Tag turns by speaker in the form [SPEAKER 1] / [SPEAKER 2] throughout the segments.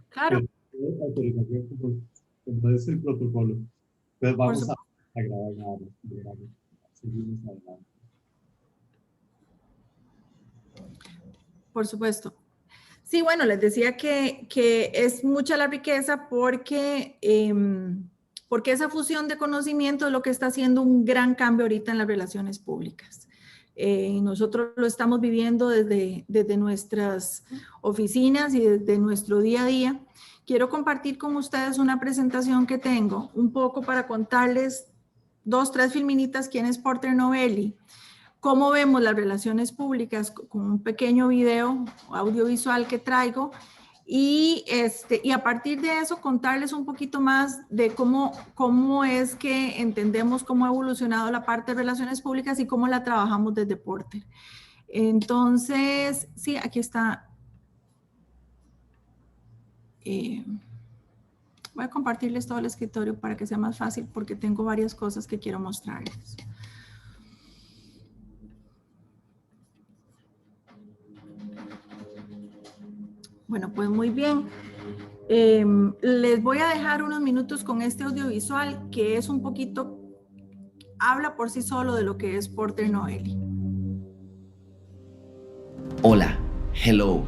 [SPEAKER 1] Claro,
[SPEAKER 2] Autorización como es el protocolo. Entonces
[SPEAKER 1] por
[SPEAKER 2] vamos a
[SPEAKER 1] supuesto.
[SPEAKER 2] grabar nada más. Seguimos adelante.
[SPEAKER 1] Por supuesto. Sí, bueno, les decía que es mucha la riqueza porque, porque esa fusión de conocimiento es lo que está haciendo un gran cambio ahorita en las relaciones públicas. Nosotros lo estamos viviendo desde nuestras oficinas y desde nuestro día a día. Quiero compartir con ustedes una presentación que tengo, un poco para contarles 2, 3 filminitas quién es Porter Novelli. Cómo vemos las relaciones públicas con un pequeño video audiovisual que traigo y a partir de eso contarles un poquito más de cómo es que entendemos cómo ha evolucionado la parte de relaciones públicas y cómo la trabajamos desde Porter. Entonces, sí, aquí está. Voy a compartirles todo el escritorio para que sea más fácil porque tengo varias cosas que quiero mostrarles. Bueno, pues muy bien. Les voy a dejar unos minutos con este audiovisual que es un poquito, habla por sí solo de lo que es Porter Novelli.
[SPEAKER 3] Hola, hello,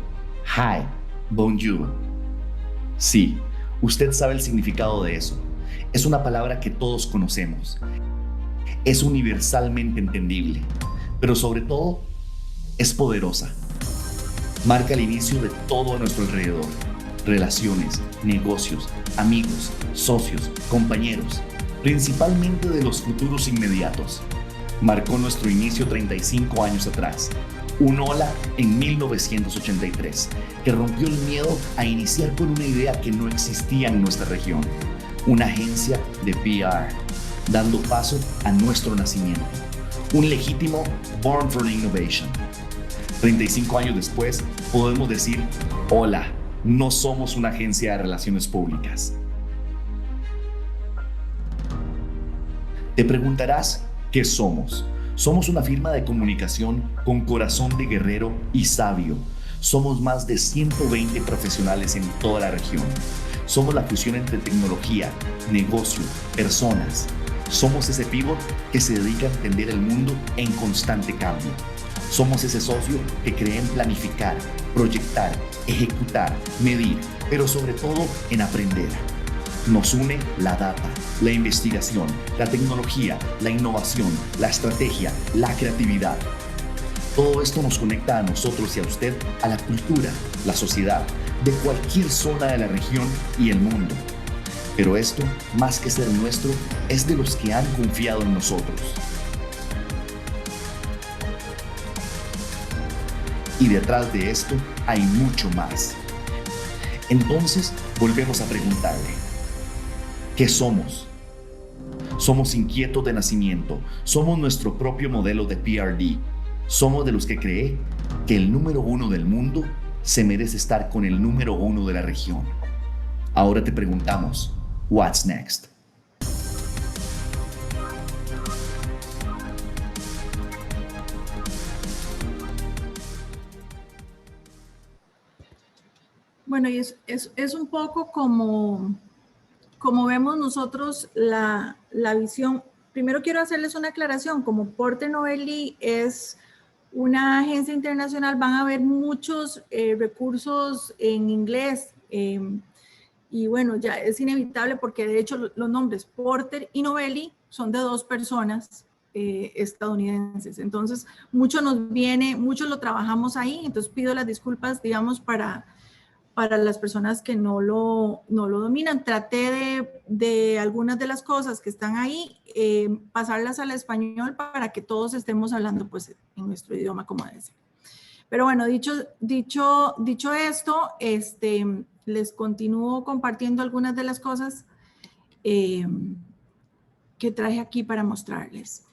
[SPEAKER 3] hi, bonjour. Sí, usted sabe el significado de eso. Es una palabra que todos conocemos. Es universalmente entendible, pero sobre todo, es poderosa. Marca el inicio de todo a nuestro alrededor. Relaciones, negocios, amigos, socios, compañeros, principalmente de los futuros inmediatos. Marcó nuestro inicio 35 años atrás. Un hola en 1983, que rompió el miedo a iniciar con una idea que no existía en nuestra región. Una agencia de PR, dando paso a nuestro nacimiento. Un legítimo Born for Innovation. 35 años después, podemos decir, hola, no somos una agencia de relaciones públicas. Te preguntarás, ¿qué somos? Somos una firma de comunicación con corazón de guerrero y sabio. Somos más de 120 profesionales en toda la región. Somos la fusión entre tecnología, negocio, personas. Somos ese pivot que se dedica a entender el mundo en constante cambio. Somos ese socio que cree en planificar, proyectar, ejecutar, medir, pero sobre todo en aprender. Nos une la data, la investigación, la tecnología, la innovación, la estrategia, la creatividad. Todo esto nos conecta a nosotros y a usted, a la cultura, la sociedad, de cualquier zona de la región y el mundo. Pero esto, más que ser nuestro, es de los que han confiado en nosotros. Y detrás de esto hay mucho más. Entonces, volvemos a preguntarle, ¿qué somos? Somos inquietos de nacimiento, somos nuestro propio modelo de PRD. Somos de los que cree que el número 1 del mundo se merece estar con el número 1 de la región. Ahora te preguntamos, what's next?
[SPEAKER 1] Bueno, y es un poco como vemos nosotros la visión. Primero quiero hacerles una aclaración, como Porter Novelli es una agencia internacional, van a haber muchos recursos en inglés y bueno, ya es inevitable porque de hecho los nombres Porter y Novelli son de 2 personas estadounidenses, entonces mucho lo trabajamos ahí, entonces pido las disculpas, digamos, para las personas que no lo dominan. Traté de algunas de las cosas que están ahí, pasarlas al español para que todos estemos hablando pues en nuestro idioma como debe ser. Pero bueno, dicho esto, les continúo compartiendo algunas de las cosas que traje aquí para mostrarles.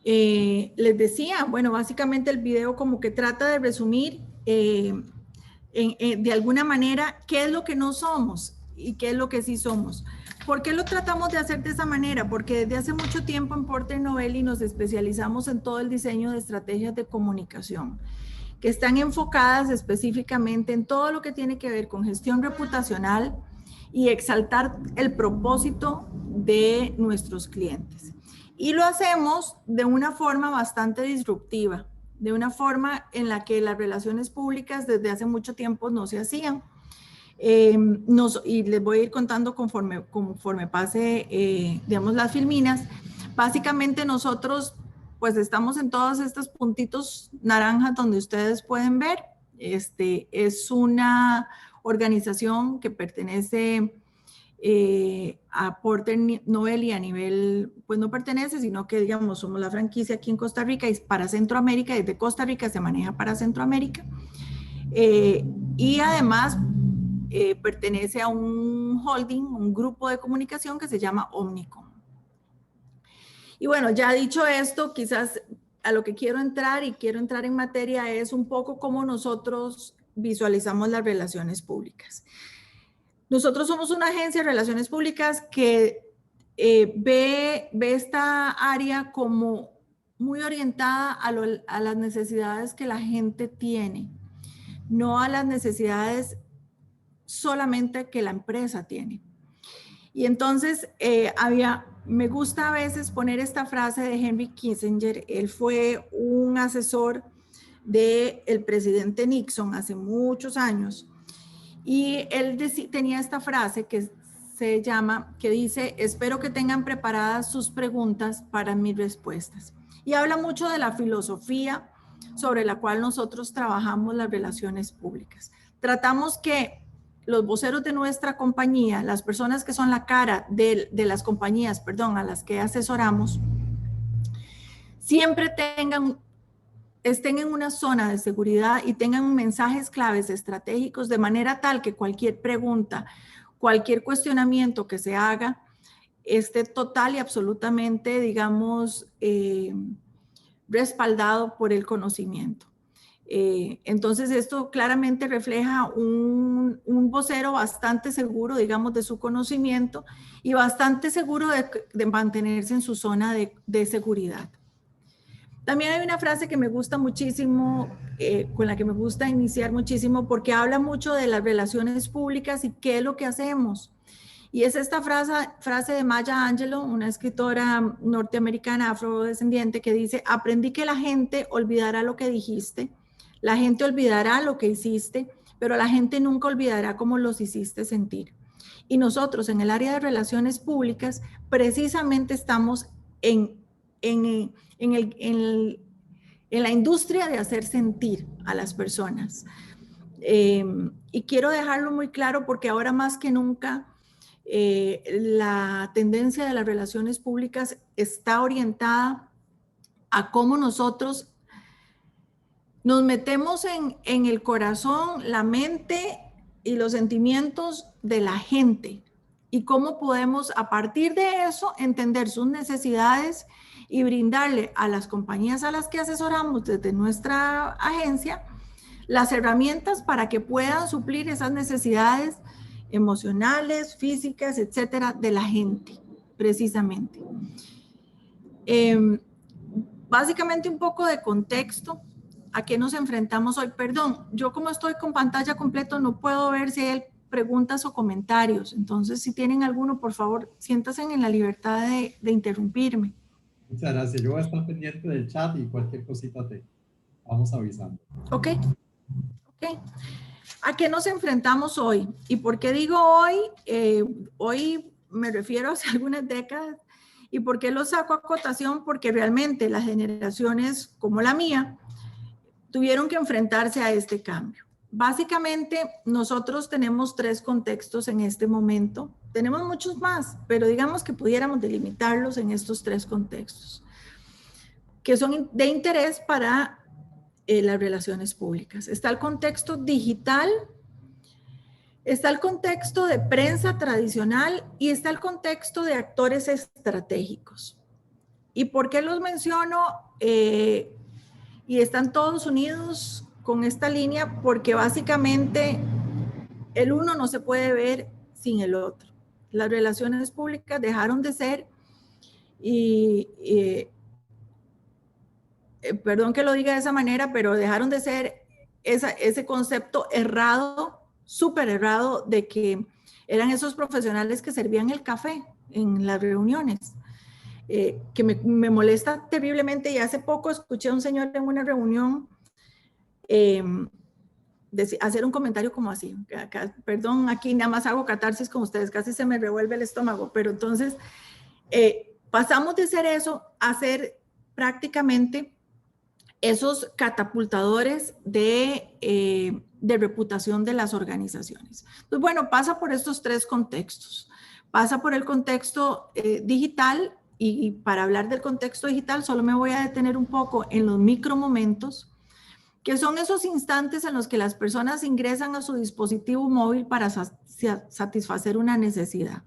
[SPEAKER 1] Les decía, bueno, básicamente el video como que trata de resumir de alguna manera qué es lo que no somos y qué es lo que sí somos. ¿Por qué lo tratamos de hacer de esa manera? Porque desde hace mucho tiempo en Porter Novelli nos especializamos en todo el diseño de estrategias de comunicación, que están enfocadas específicamente en todo lo que tiene que ver con gestión reputacional y exaltar el propósito de nuestros clientes. Y lo hacemos de una forma bastante disruptiva, de una forma en la que las relaciones públicas desde hace mucho tiempo no se hacían. Y les voy a ir contando conforme pase, digamos, las filminas. Básicamente nosotros pues estamos en todos estos puntitos naranjas donde ustedes pueden ver. Es una organización que pertenece a Porter Novelli a nivel, pues no pertenece, sino que digamos somos la franquicia aquí en Costa Rica y para Centroamérica, desde Costa Rica se maneja para Centroamérica. Y además pertenece a un holding, un grupo de comunicación que se llama Omnicom. Y bueno, ya dicho esto, quizás a lo que quiero entrar en materia es un poco cómo nosotros visualizamos las relaciones públicas. Nosotros somos una agencia de relaciones públicas que ve esta área como muy orientada a las necesidades que la gente tiene, no a las necesidades solamente que la empresa tiene. Y entonces me gusta a veces poner esta frase de Henry Kissinger. Él fue un asesor del presidente Nixon hace muchos años y él tenía esta frase que dice: espero que tengan preparadas sus preguntas para mis respuestas. Y habla mucho de la filosofía sobre la cual nosotros trabajamos las relaciones públicas. Tratamos que los voceros de nuestra compañía, las personas que son la cara de las compañías, a las que asesoramos, siempre estén en una zona de seguridad y tengan mensajes claves estratégicos de manera tal que cualquier pregunta, cualquier cuestionamiento que se haga, esté total y absolutamente, digamos, respaldado por el conocimiento. Entonces esto claramente refleja un vocero bastante seguro, digamos, de su conocimiento y bastante seguro de mantenerse en su zona de seguridad. También hay una frase que me gusta muchísimo, con la que me gusta iniciar muchísimo, porque habla mucho de las relaciones públicas y qué es lo que hacemos. Y es esta frase de Maya Angelou, una escritora norteamericana afrodescendiente, que dice: aprendí que la gente olvidará lo que dijiste, la gente olvidará lo que hiciste, pero la gente nunca olvidará cómo los hiciste sentir. Y nosotros en el área de relaciones públicas precisamente estamos en la industria de hacer sentir a las personas. Y quiero dejarlo muy claro porque ahora más que nunca la tendencia de las relaciones públicas está orientada a cómo nosotros nos metemos en el corazón, la mente y los sentimientos de la gente y cómo podemos a partir de eso entender sus necesidades y brindarle a las compañías a las que asesoramos desde nuestra agencia las herramientas para que puedan suplir esas necesidades emocionales, físicas, etcétera, de la gente, precisamente. Básicamente un poco de contexto. ¿A qué nos enfrentamos hoy? Perdón, yo como estoy con pantalla completa no puedo ver si hay preguntas o comentarios. Entonces, si tienen alguno, por favor, siéntanse en la libertad de interrumpirme.
[SPEAKER 2] Muchas gracias. Yo voy a estar pendiente del chat y cualquier cosita te vamos avisando.
[SPEAKER 1] Ok. ¿A qué nos enfrentamos hoy? ¿Y por qué digo hoy? Hoy me refiero a hace algunas décadas. ¿Y por qué lo saco a cotación? Porque realmente las generaciones como la mía tuvieron que enfrentarse a este cambio. Básicamente, nosotros tenemos 3 contextos en este momento. Tenemos muchos más, pero digamos que pudiéramos delimitarlos en estos 3 contextos, que son de interés para las relaciones públicas. Está el contexto digital, está el contexto de prensa tradicional y está el contexto de actores estratégicos. ¿Y por qué los menciono? Y están todos unidos con esta línea porque básicamente el uno no se puede ver sin el otro. Las relaciones públicas dejaron de ser, perdón que lo diga de esa manera, pero dejaron de ser ese concepto errado, súper errado, de que eran esos profesionales que servían el café en las reuniones, que me molesta terriblemente. Y hace poco escuché a un señor en una reunión hacer un comentario como así, perdón, aquí nada más hago catarsis con ustedes, casi se me revuelve el estómago, pero entonces pasamos de ser eso a ser prácticamente esos catapultadores de reputación de las organizaciones. Pues bueno, pasa por estos tres contextos. Pasa por el contexto digital, y para hablar del contexto digital solo me voy a detener un poco en los micromomentos, que son esos instantes en los que las personas ingresan a su dispositivo móvil para satisfacer una necesidad.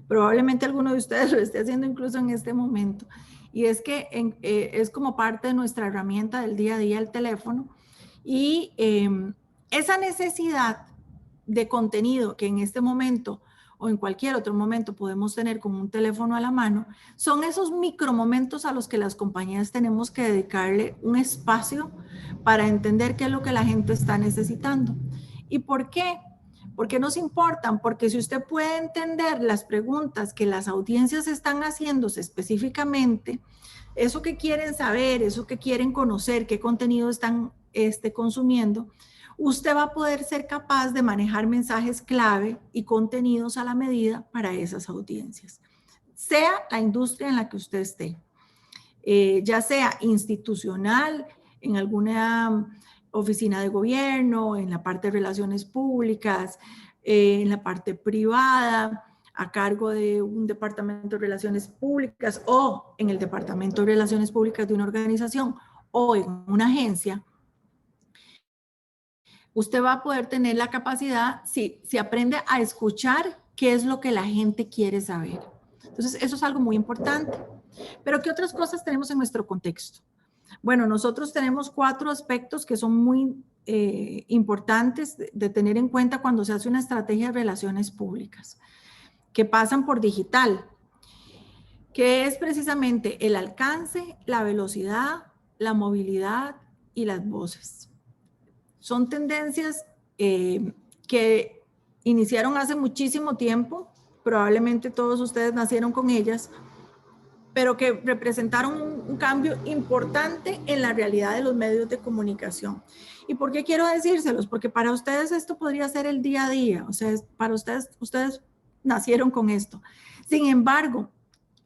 [SPEAKER 1] Probablemente alguno de ustedes lo esté haciendo incluso en este momento. Y es que es como parte de nuestra herramienta del día a día, el teléfono. Y esa necesidad de contenido que en este momento o en cualquier otro momento podemos tener con un teléfono a la mano, son esos micromomentos a los que las compañías tenemos que dedicarle un espacio para entender qué es lo que la gente está necesitando. ¿Y por qué? ¿Por qué nos importan? Porque si usted puede entender las preguntas que las audiencias están haciéndose específicamente, eso que quieren saber, eso que quieren conocer, qué contenido están consumiendo, usted va a poder ser capaz de manejar mensajes clave y contenidos a la medida para esas audiencias, sea la industria en la que usted esté, ya sea institucional, en alguna oficina de gobierno, en la parte de relaciones públicas, en la parte privada, a cargo de un departamento de relaciones públicas o en el departamento de relaciones públicas de una organización o en una agencia. Usted va a poder tener la capacidad, si aprende a escuchar qué es lo que la gente quiere saber. Entonces, eso es algo muy importante. Pero, ¿qué otras cosas tenemos en nuestro contexto? Bueno, nosotros tenemos 4 aspectos que son muy importantes de tener en cuenta cuando se hace una estrategia de relaciones públicas, que pasan por digital, que es precisamente el alcance, la velocidad, la movilidad y las voces. Son tendencias que iniciaron hace muchísimo tiempo, probablemente todos ustedes nacieron con ellas, pero que representaron un cambio importante en la realidad de los medios de comunicación. ¿Y por qué quiero decírselos? Porque para ustedes esto podría ser el día a día, o sea, para ustedes nacieron con esto. Sin embargo,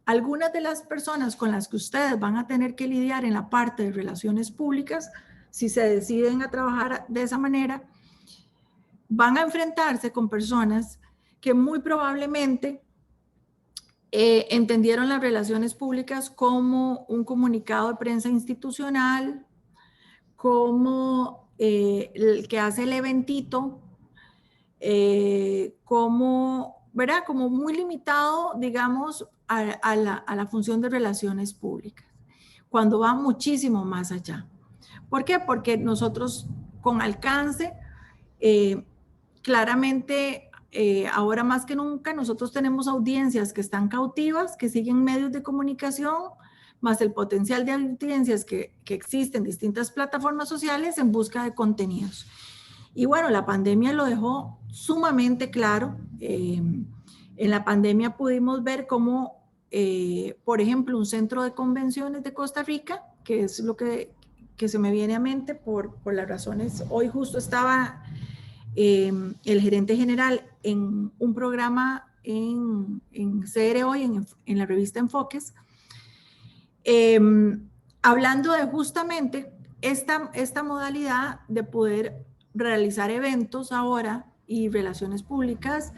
[SPEAKER 1] algunas de las personas con las que ustedes van a tener que lidiar en la parte de relaciones públicas, si se deciden a trabajar de esa manera, van a enfrentarse con personas que muy probablemente entendieron las relaciones públicas como un comunicado de prensa institucional, como el que hace el eventito, ¿verdad? Como muy limitado, digamos, a la función de relaciones públicas, cuando va muchísimo más allá. ¿Por qué? Porque nosotros con alcance, claramente, ahora más que nunca, nosotros tenemos audiencias que están cautivas, que siguen medios de comunicación, más el potencial de audiencias que existen en distintas plataformas sociales en busca de contenidos. Y bueno, la pandemia lo dejó sumamente claro. En la pandemia pudimos ver cómo, por ejemplo, un centro de convenciones de Costa Rica, que es lo que se me viene a mente por las razones, hoy justo estaba el gerente general en un programa en CR Hoy, en la revista Enfoques, hablando de justamente esta modalidad de poder realizar eventos ahora y relaciones públicas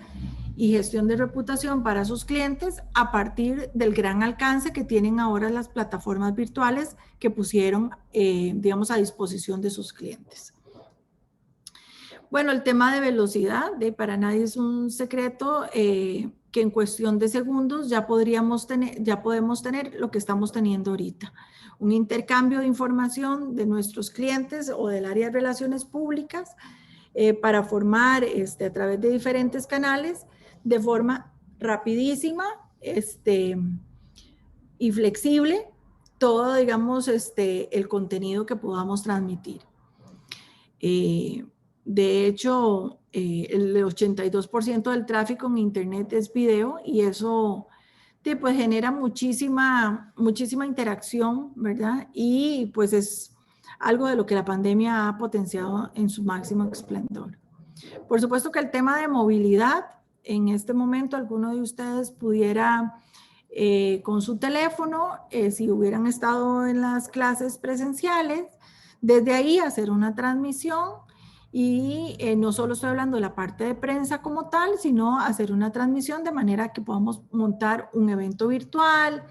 [SPEAKER 1] y gestión de reputación para sus clientes a partir del gran alcance que tienen ahora las plataformas virtuales que pusieron, digamos, a disposición de sus clientes. Bueno, el tema de velocidad, para nadie es un secreto que en cuestión de segundos ya podemos tener lo que estamos teniendo ahorita. Un intercambio de información de nuestros clientes o del área de relaciones públicas para formar a través de diferentes canales de forma rapidísima y flexible todo, digamos, el contenido que podamos transmitir. De hecho, el 82% del tráfico en Internet es video y eso pues genera muchísima interacción, ¿verdad? Y pues es algo de lo que la pandemia ha potenciado en su máximo esplendor. Por supuesto que el tema de movilidad, en este momento alguno de ustedes pudiera con su teléfono, si hubieran estado en las clases presenciales, desde ahí hacer una transmisión y no solo estoy hablando de la parte de prensa como tal, sino hacer una transmisión de manera que podamos montar un evento virtual,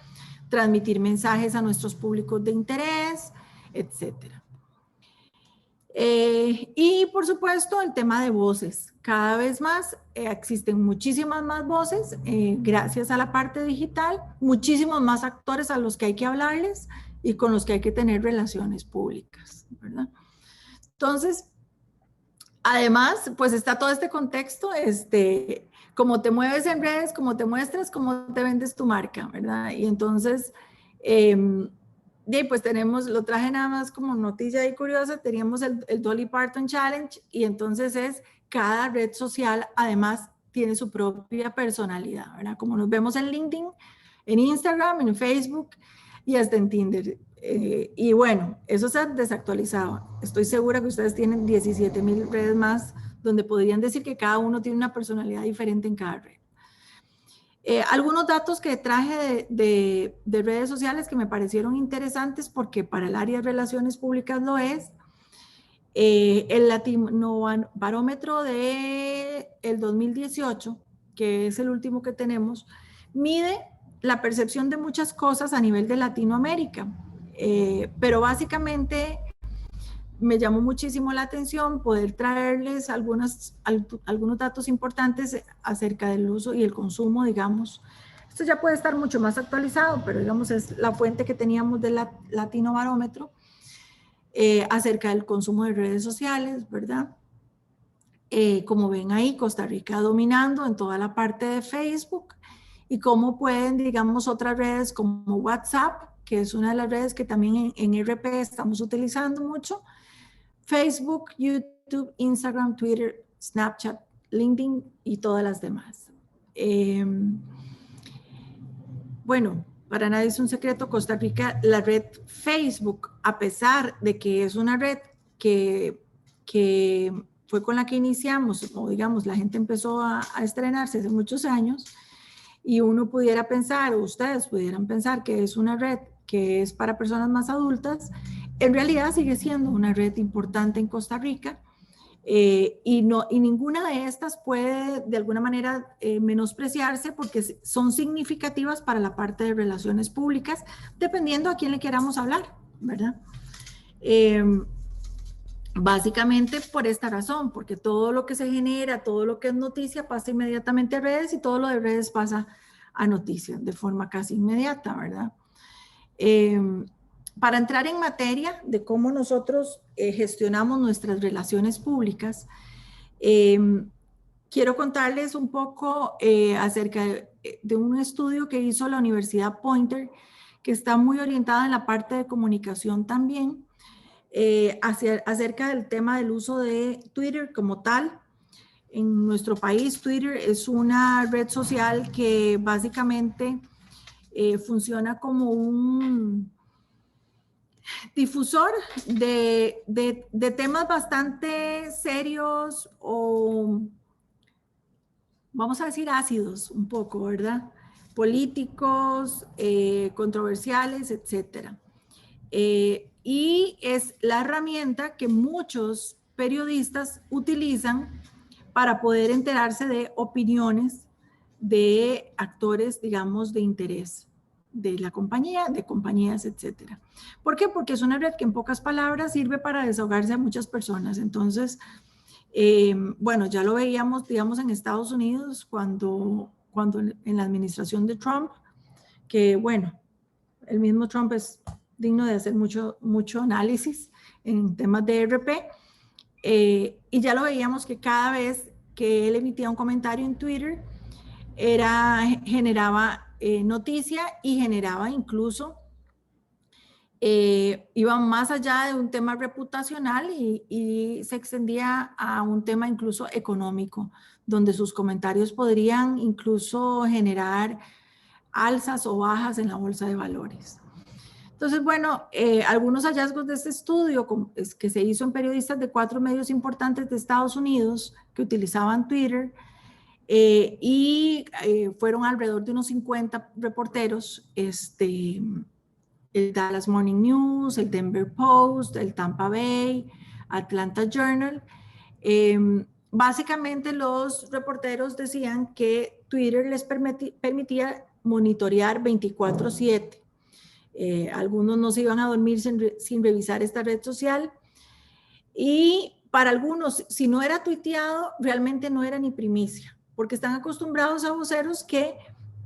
[SPEAKER 1] transmitir mensajes a nuestros públicos de interés, etcétera. Y por supuesto el tema de voces. Cada vez más existen muchísimas más voces gracias a la parte digital, muchísimos más actores a los que hay que hablarles y con los que hay que tener relaciones públicas, ¿verdad? Entonces, además, pues está todo este contexto, cómo te mueves en redes, cómo te muestras, cómo te vendes tu marca, ¿verdad? Y entonces, pues tenemos, lo traje nada más como noticia y curiosa, teníamos el Dolly Parton Challenge y entonces cada red social además tiene su propia personalidad, ¿verdad? Como nos vemos en LinkedIn, en Instagram, en Facebook y hasta en Tinder. Y bueno, eso se ha desactualizado. Estoy segura que ustedes tienen 17,000 redes más donde podrían decir que cada uno tiene una personalidad diferente en cada red. Algunos datos que traje de redes sociales que me parecieron interesantes porque para el área de relaciones públicas lo es. El Latino Barómetro del 2018, que es el último que tenemos, mide la percepción de muchas cosas a nivel de Latinoamérica. Pero básicamente me llamó muchísimo la atención poder traerles algunos datos importantes acerca del uso y el consumo, digamos. Esto ya puede estar mucho más actualizado, pero digamos es la fuente que teníamos del Latino Barómetro acerca del consumo de redes sociales, ¿verdad? Como ven ahí, Costa Rica dominando en toda la parte de Facebook y cómo pueden, digamos, otras redes como WhatsApp, que es una de las redes que también en RP estamos utilizando mucho, Facebook, YouTube, Instagram, Twitter, Snapchat, LinkedIn y todas las demás. Bueno, para nadie es un secreto, Costa Rica, la red Facebook, a pesar de que es una red que fue con la que iniciamos, o digamos, la gente empezó a estrenarse hace muchos años, y uno pudiera pensar, o ustedes pudieran pensar que es una red que es para personas más adultas, en realidad sigue siendo una red importante en Costa Rica y ninguna de estas puede de alguna manera menospreciarse porque son significativas para la parte de relaciones públicas, dependiendo a quién le queramos hablar, ¿verdad? Básicamente por esta razón, porque todo lo que se genera, todo lo que es noticia pasa inmediatamente a redes y todo lo de redes pasa a noticias de forma casi inmediata, ¿verdad? Para entrar en materia de cómo nosotros gestionamos nuestras relaciones públicas, quiero contarles un poco acerca de un estudio que hizo la Universidad Poynter, que está muy orientada en la parte de comunicación también, acerca del tema del uso de Twitter como tal. En nuestro país, Twitter es una red social que básicamente funciona como un difusor de temas bastante serios o, vamos a decir, ácidos un poco, ¿verdad? Políticos, controversiales, etcétera. Y es la herramienta que muchos periodistas utilizan para poder enterarse de opiniones de actores, digamos, de interés de la compañía, de compañías, etcétera. ¿Por qué? Porque es una red que en pocas palabras sirve para desahogarse a muchas personas. Entonces, bueno, ya lo veíamos, digamos, en Estados Unidos cuando en la administración de Trump, que bueno, el mismo Trump es digno de hacer mucho análisis en temas de RP, y ya lo veíamos que cada vez que él emitía un comentario en Twitter, generaba noticia y generaba incluso, iba más allá de un tema reputacional y se extendía a un tema incluso económico, donde sus comentarios podrían incluso generar alzas o bajas en la bolsa de valores. Entonces, bueno, algunos hallazgos de este estudio que se hizo en periodistas de 4 medios importantes de Estados Unidos que utilizaban Twitter y fueron alrededor de unos 50 reporteros, el Dallas Morning News, el Denver Post, el Tampa Bay, Atlanta Journal. Básicamente los reporteros decían que Twitter les permitía monitorear 24/7. Algunos no se iban a dormir sin revisar esta red social y para algunos, si no era tuiteado, realmente no era ni primicia, porque están acostumbrados a voceros que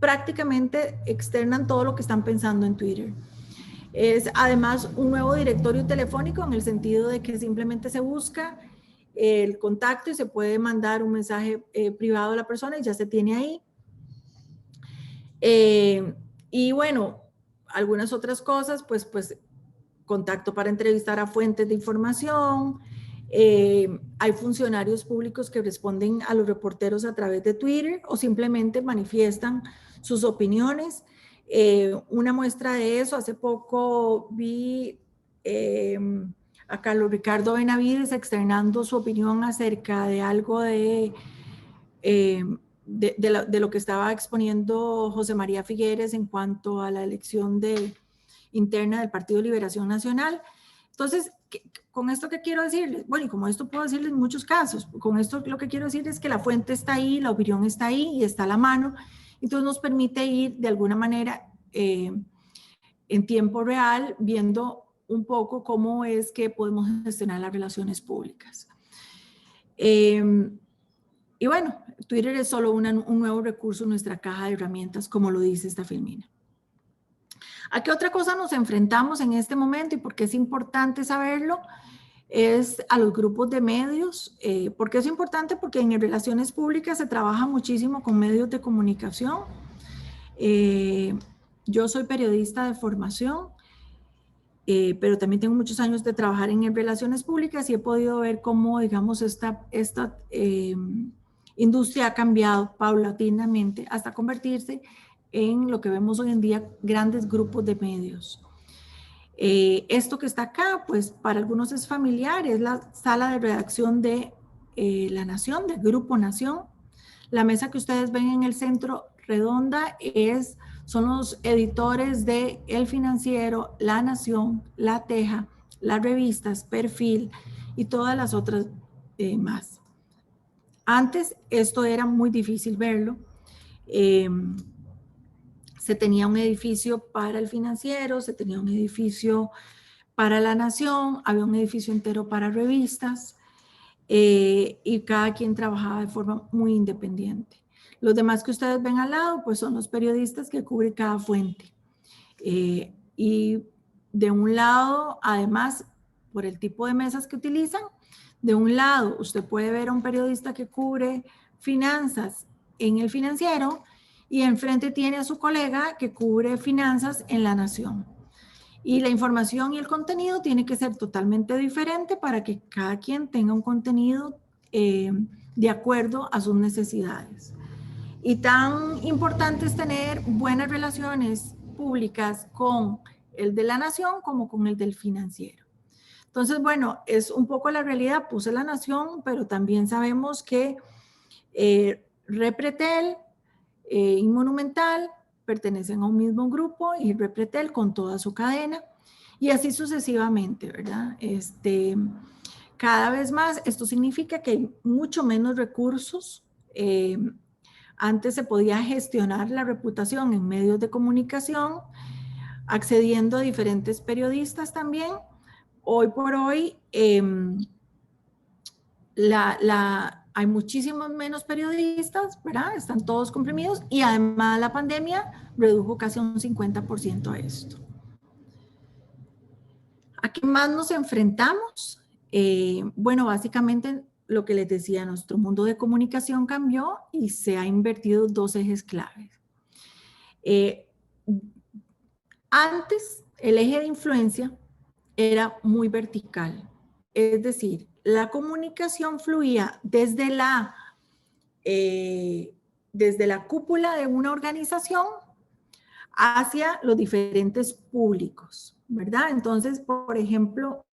[SPEAKER 1] prácticamente externan todo lo que están pensando en Twitter. Es además un nuevo directorio telefónico en el sentido de que simplemente se busca el contacto y se puede mandar un mensaje privado a la persona y ya se tiene ahí. Y bueno, algunas otras cosas, pues contacto para entrevistar a fuentes de información. Hay funcionarios públicos que responden a los reporteros a través de Twitter o simplemente manifiestan sus opiniones. Una muestra de eso, hace poco vi a Carlos Ricardo Benavides externando su opinión acerca de algo de lo que estaba exponiendo José María Figueres en cuanto a la elección interna del Partido de Liberación Nacional. Entonces, con esto que quiero decirles, bueno, y como esto puedo decirles en muchos casos, con esto lo que quiero decir es que la fuente está ahí, la opinión está ahí y está a la mano, entonces nos permite ir de alguna manera en tiempo real viendo un poco cómo es que podemos gestionar las relaciones públicas. Y bueno, Twitter es solo un nuevo recurso en nuestra caja de herramientas, como lo dice esta filmina. ¿A qué otra cosa nos enfrentamos en este momento y por qué es importante saberlo? Es a los grupos de medios. ¿Por qué es importante? Porque en relaciones públicas se trabaja muchísimo con medios de comunicación. Yo soy periodista de formación, pero también tengo muchos años de trabajar en relaciones públicas y he podido ver cómo, digamos, esta industria ha cambiado paulatinamente hasta convertirse en lo que vemos hoy en día, grandes grupos de medios. Esto que está acá, pues para algunos es familiar, es la sala de redacción de La Nación, del Grupo Nación. La mesa que ustedes ven en el centro redonda son los editores de El Financiero, La Nación, La Teja, las revistas, Perfil y todas las otras más. Antes esto era muy difícil verlo. Se tenía un edificio para El Financiero, se tenía un edificio para La Nación, había un edificio entero para revistas y cada quien trabajaba de forma muy independiente. Los demás que ustedes ven al lado, pues son los periodistas que cubren cada fuente. Y de un lado, además, por el tipo de mesas que utilizan, de un lado usted puede ver a un periodista que cubre finanzas en El Financiero y enfrente tiene a su colega que cubre finanzas en La Nación. Y la información y el contenido tiene que ser totalmente diferente para que cada quien tenga un contenido de acuerdo a sus necesidades. Y tan importante es tener buenas relaciones públicas con el de La Nación como con el del Financiero. Entonces, bueno, es un poco la realidad. Puse La Nación, pero también sabemos que Repretel y Monumental pertenecen a un mismo grupo y Repretel con toda su cadena y así sucesivamente, ¿verdad? Cada vez más, esto significa que hay mucho menos recursos. Antes se podía gestionar la reputación en medios de comunicación, accediendo a diferentes periodistas también. Hoy por hoy hay muchísimos menos periodistas, ¿verdad? Están todos comprimidos y además la pandemia redujo casi un 50% a esto. ¿A qué más nos enfrentamos? Bueno, básicamente lo que les decía, nuestro mundo de comunicación cambió y se ha invertido dos ejes claves. Antes, el eje de influencia era muy vertical, es decir, la comunicación fluía desde la cúpula de una organización hacia los diferentes públicos, ¿verdad? Entonces, por ejemplo,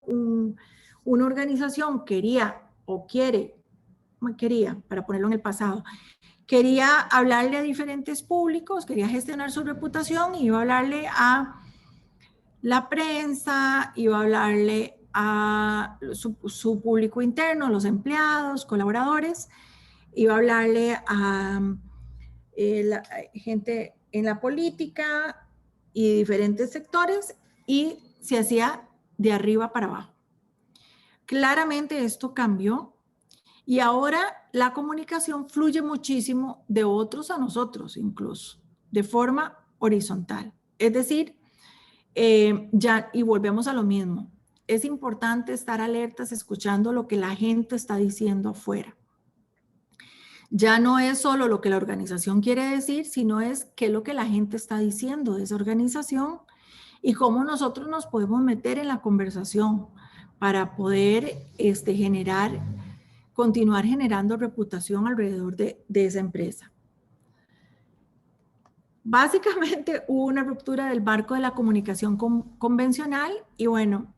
[SPEAKER 1] una organización quería, para ponerlo en el pasado, quería hablarle a diferentes públicos, quería gestionar su reputación, iba a hablarle a la prensa, iba a hablarle a su público interno, los empleados, colaboradores, iba a hablarle a la gente en la política y diferentes sectores, y se hacía de arriba para abajo. Claramente esto cambió y ahora la comunicación fluye muchísimo de otros a nosotros, incluso de forma horizontal. Es decir, y volvemos a lo mismo. Es importante estar alertas escuchando lo que la gente está diciendo afuera. Ya no es solo lo que la organización quiere decir, sino es qué es lo que la gente está diciendo de esa organización y cómo nosotros nos podemos meter en la conversación para poder continuar generando reputación alrededor de esa empresa. Básicamente hubo una ruptura del marco de la comunicación convencional y bueno,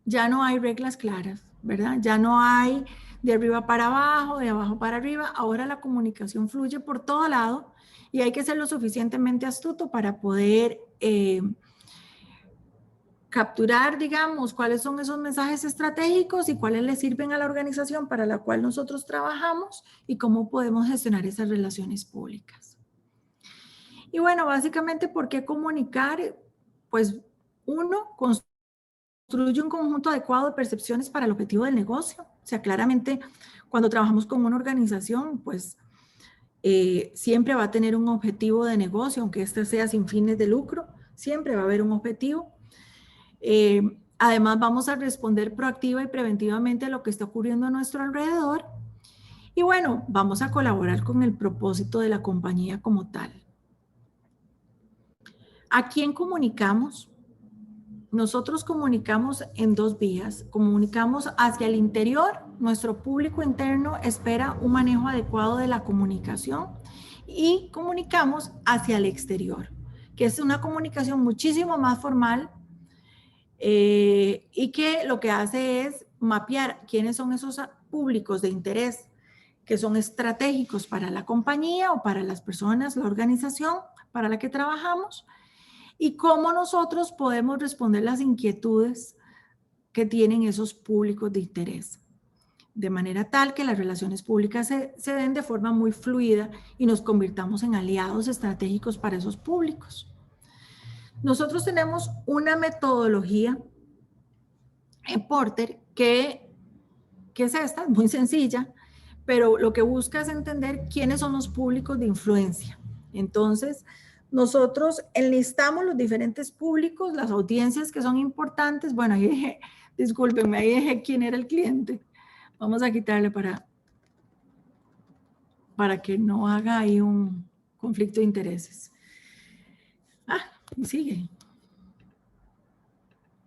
[SPEAKER 1] ya no hay reglas claras, ¿verdad? Ya no hay de arriba para abajo, de abajo para arriba. Ahora la comunicación fluye por todo lado y hay que ser lo suficientemente astuto para poder capturar, digamos, cuáles son esos mensajes estratégicos y cuáles le sirven a la organización para la cual nosotros trabajamos y cómo podemos gestionar esas relaciones públicas. Y bueno, básicamente, ¿por qué comunicar? Pues uno, construye un conjunto adecuado de percepciones para el objetivo del negocio. O sea, claramente, cuando trabajamos con una organización, pues siempre va a tener un objetivo de negocio, aunque este sea sin fines de lucro, siempre va a haber un objetivo. Además, vamos a responder proactiva y preventivamente a lo que está ocurriendo a nuestro alrededor. Y bueno, vamos a colaborar con el propósito de la compañía como tal. ¿A quién comunicamos? Nosotros comunicamos en dos vías. Comunicamos hacia el interior. Nuestro público interno espera un manejo adecuado de la comunicación. Y comunicamos hacia el exterior, que es una comunicación muchísimo más formal y que lo que hace es mapear quiénes son esos públicos de interés que son estratégicos para la compañía o para las personas, la organización para la que trabajamos, y cómo nosotros podemos responder las inquietudes que tienen esos públicos de interés, de manera tal que las relaciones públicas se den de forma muy fluida y nos convirtamos en aliados estratégicos para esos públicos. Nosotros tenemos una metodología en Porter que es esta, muy sencilla, pero lo que busca es entender quiénes son los públicos de influencia. Entonces, nosotros enlistamos los diferentes públicos, las audiencias que son importantes. Bueno, ahí dejé, discúlpenme, ahí dejé quién era el cliente. Vamos a quitarle para que no haga ahí un conflicto de intereses. Sigue.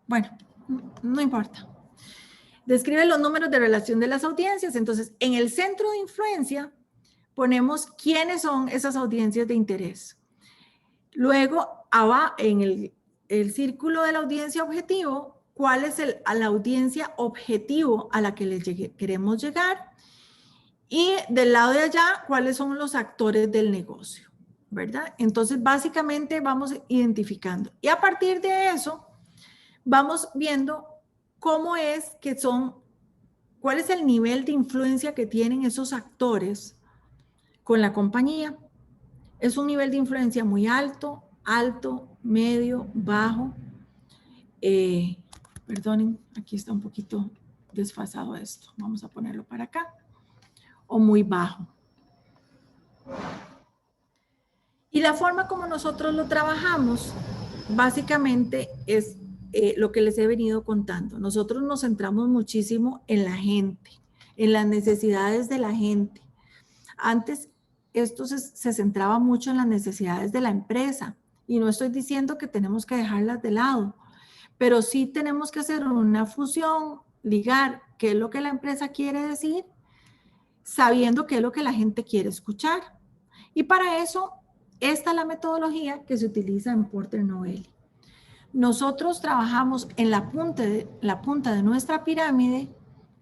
[SPEAKER 1] Bueno, no importa. Describe los números de relación de las audiencias. Entonces, en el centro de influencia ponemos quiénes son esas audiencias de interés. Luego, en el círculo de la audiencia objetivo, cuál es la audiencia objetivo a la que queremos llegar. Y del lado de allá, cuáles son los actores del negocio, ¿verdad? Entonces, básicamente vamos identificando. Y a partir de eso, vamos viendo cómo es que cuál es el nivel de influencia que tienen esos actores con la compañía. Es un nivel de influencia muy alto, medio, bajo. Perdonen, aquí está un poquito desfasado esto. Vamos a ponerlo para acá. O muy bajo. Y la forma como nosotros lo trabajamos, básicamente es lo que les he venido contando. Nosotros nos centramos muchísimo en la gente. en las necesidades de la gente. Antes esto se centraba mucho en las necesidades de la empresa y no estoy diciendo que tenemos que dejarlas de lado, pero sí tenemos que hacer una fusión, ligar qué es lo que la empresa quiere decir, sabiendo qué es lo que la gente quiere escuchar. Y para eso, esta es la metodología que se utiliza en Porter Novelli. Nosotros trabajamos en la punta de nuestra pirámide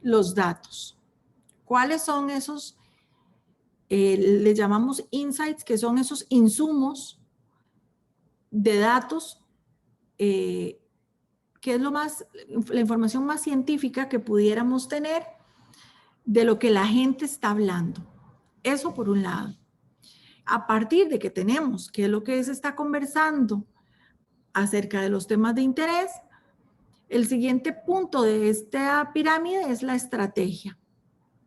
[SPEAKER 1] los datos. ¿Cuáles son esos? Le llamamos insights, que son esos insumos de datos, que es la información más científica que pudiéramos tener de lo que la gente está hablando. Eso por un lado. A partir de que tenemos qué es lo que se está conversando acerca de los temas de interés, el siguiente punto de esta pirámide es la estrategia.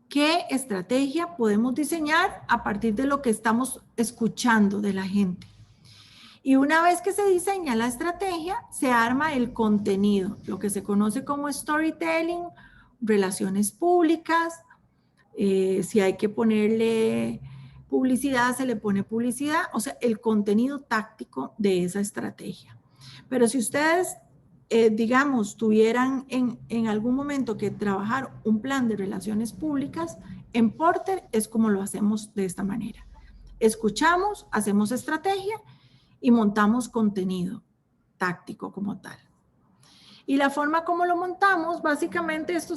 [SPEAKER 1] ¿Qué estrategia podemos diseñar a partir de lo que estamos escuchando de la gente? Y una vez que se diseña la estrategia, se arma el contenido, lo que se conoce como storytelling, relaciones públicas. Si hay que ponerle publicidad, se le pone publicidad, o sea, el contenido táctico de esa estrategia. Pero si ustedes, digamos, tuvieran en algún momento que trabajar un plan de relaciones públicas, en Porter es como lo hacemos de esta manera. Escuchamos, hacemos estrategia y montamos contenido táctico como tal. Y la forma como lo montamos, básicamente este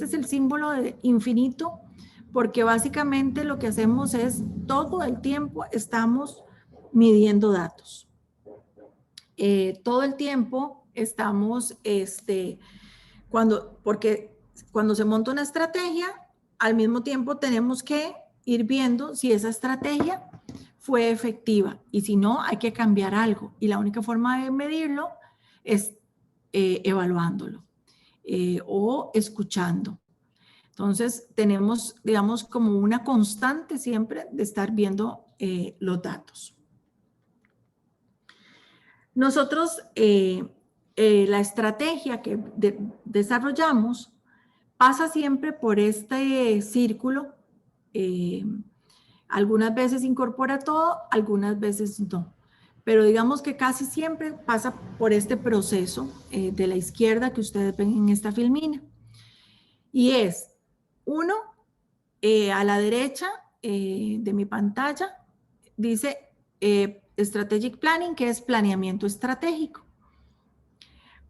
[SPEAKER 1] es el símbolo de infinito, porque básicamente lo que hacemos es todo el tiempo estamos midiendo datos. Todo el tiempo estamos, porque cuando se monta una estrategia, al mismo tiempo tenemos que ir viendo si esa estrategia fue efectiva y si no, hay que cambiar algo. Y la única forma de medirlo es evaluándolo o escuchando. Entonces, tenemos, digamos, como una constante siempre de estar viendo los datos. Nosotros, la estrategia que desarrollamos pasa siempre por este círculo. Algunas veces incorpora todo, algunas veces no. Pero digamos que casi siempre pasa por este proceso de la izquierda que ustedes ven en esta filmina. Y es, uno, a la derecha de mi pantalla, dice Strategic Planning, que es planeamiento estratégico.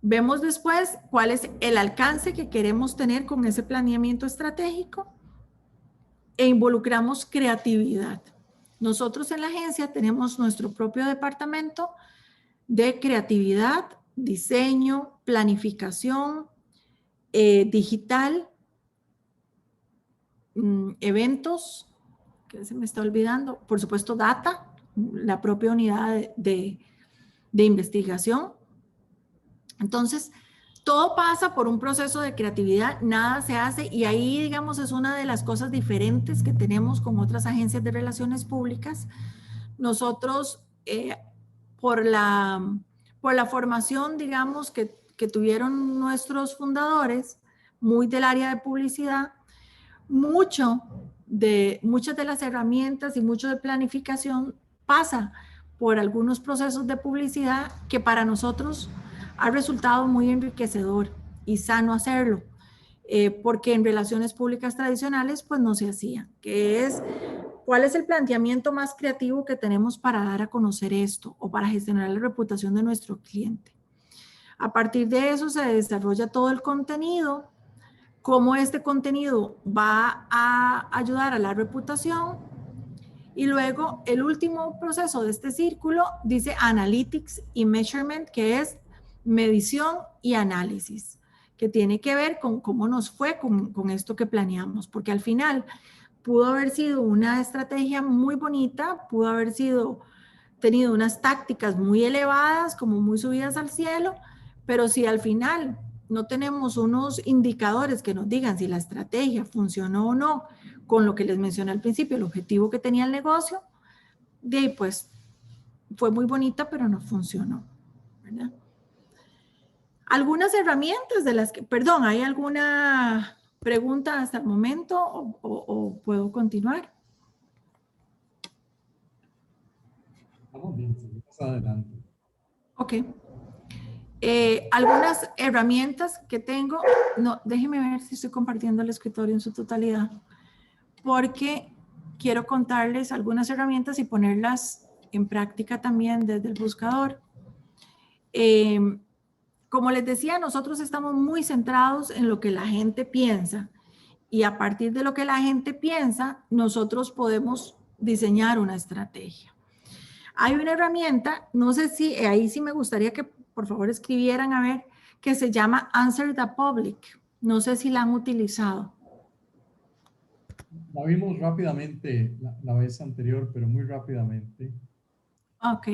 [SPEAKER 1] Vemos después cuál es el alcance que queremos tener con ese planeamiento estratégico e involucramos creatividad. Nosotros en la agencia tenemos nuestro propio departamento de creatividad, diseño, planificación, digital, eventos, que se me está olvidando, por supuesto data, la propia unidad de investigación. Entonces, todo pasa por un proceso de creatividad, nada se hace y ahí, digamos, es una de las cosas diferentes que tenemos con otras agencias de relaciones públicas. Nosotros, por la formación, digamos, que tuvieron nuestros fundadores, muy del área de publicidad, muchas de las herramientas y mucho de planificación pasa por algunos procesos de publicidad que para nosotros ha resultado muy enriquecedor y sano hacerlo, porque en relaciones públicas tradicionales pues no se hacía, que es cuál es el planteamiento más creativo que tenemos para dar a conocer esto o para gestionar la reputación de nuestro cliente. A partir de eso se desarrolla todo el contenido, cómo este contenido va a ayudar a la reputación y luego el último proceso de este círculo dice Analytics y Measurement, que es medición y análisis, que tiene que ver con cómo nos fue con esto que planeamos, porque al final pudo haber sido una estrategia muy bonita, pudo haber tenido unas tácticas muy elevadas, como muy subidas al cielo, pero si al final no tenemos unos indicadores que nos digan si la estrategia funcionó o no, con lo que les mencioné al principio, el objetivo que tenía el negocio, de ahí pues fue muy bonita, pero no funcionó, ¿verdad? Algunas herramientas de las que, perdón, hay alguna pregunta hasta el momento o puedo continuar?
[SPEAKER 2] Vamos bien, seguimos adelante.
[SPEAKER 1] Ok. Algunas herramientas que tengo, no, déjenme ver si estoy compartiendo el escritorio en su totalidad, porque quiero contarles algunas herramientas y ponerlas en práctica también desde el buscador. Como les decía, nosotros estamos muy centrados en lo que la gente piensa y a partir de lo que la gente piensa, nosotros podemos diseñar una estrategia. Hay una herramienta, no sé si, ahí sí me gustaría que por favor escribieran a ver, que se llama Answer the Public. No sé si la han utilizado.
[SPEAKER 2] La vimos rápidamente la vez anterior, pero muy rápidamente.
[SPEAKER 1] Ok.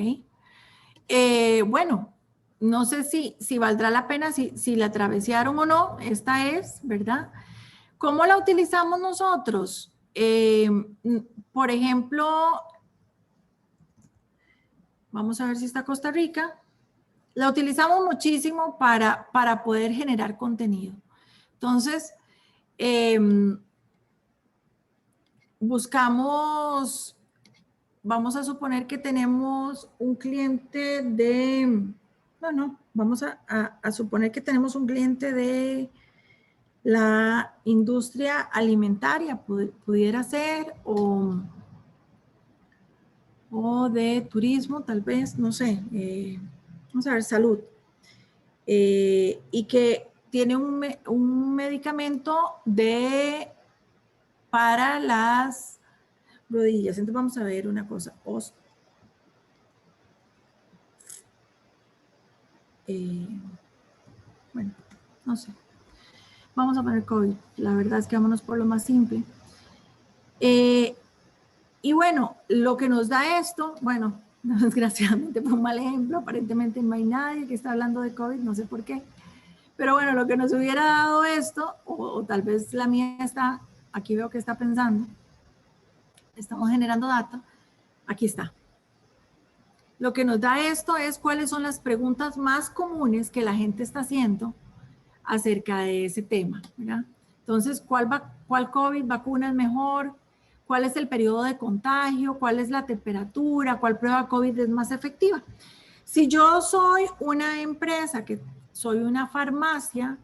[SPEAKER 1] Bueno, no sé si valdrá la pena, si la travesaron o no. Esta es, ¿verdad? ¿Cómo la utilizamos nosotros? Por ejemplo, vamos a ver si está Costa Rica. La utilizamos muchísimo para poder generar contenido. Entonces, buscamos, vamos a suponer que tenemos un cliente de, bueno, vamos a suponer que tenemos un cliente de la industria alimentaria, pudiera ser, o de turismo, tal vez, no sé, vamos a ver, salud. Y que tiene un medicamento para las rodillas. Entonces vamos a ver una cosa. Bueno, no sé. Vamos a poner COVID. La verdad es que vámonos por lo más simple. Y bueno, lo que nos da esto, bueno, desgraciadamente fue un mal ejemplo. Aparentemente no hay nadie que está hablando de COVID, no sé por qué. Pero bueno, lo que nos hubiera dado esto, o tal vez la mía está, aquí veo que está pensando, estamos generando data, aquí está. Lo que nos da esto es cuáles son las preguntas más comunes que la gente está haciendo acerca de ese tema, ¿verdad? Entonces, ¿cuál COVID vacuna es mejor? ¿Cuál es el periodo de contagio? ¿Cuál es la temperatura? ¿Cuál prueba COVID es más efectiva? Si yo soy una empresa, que soy una farmacia,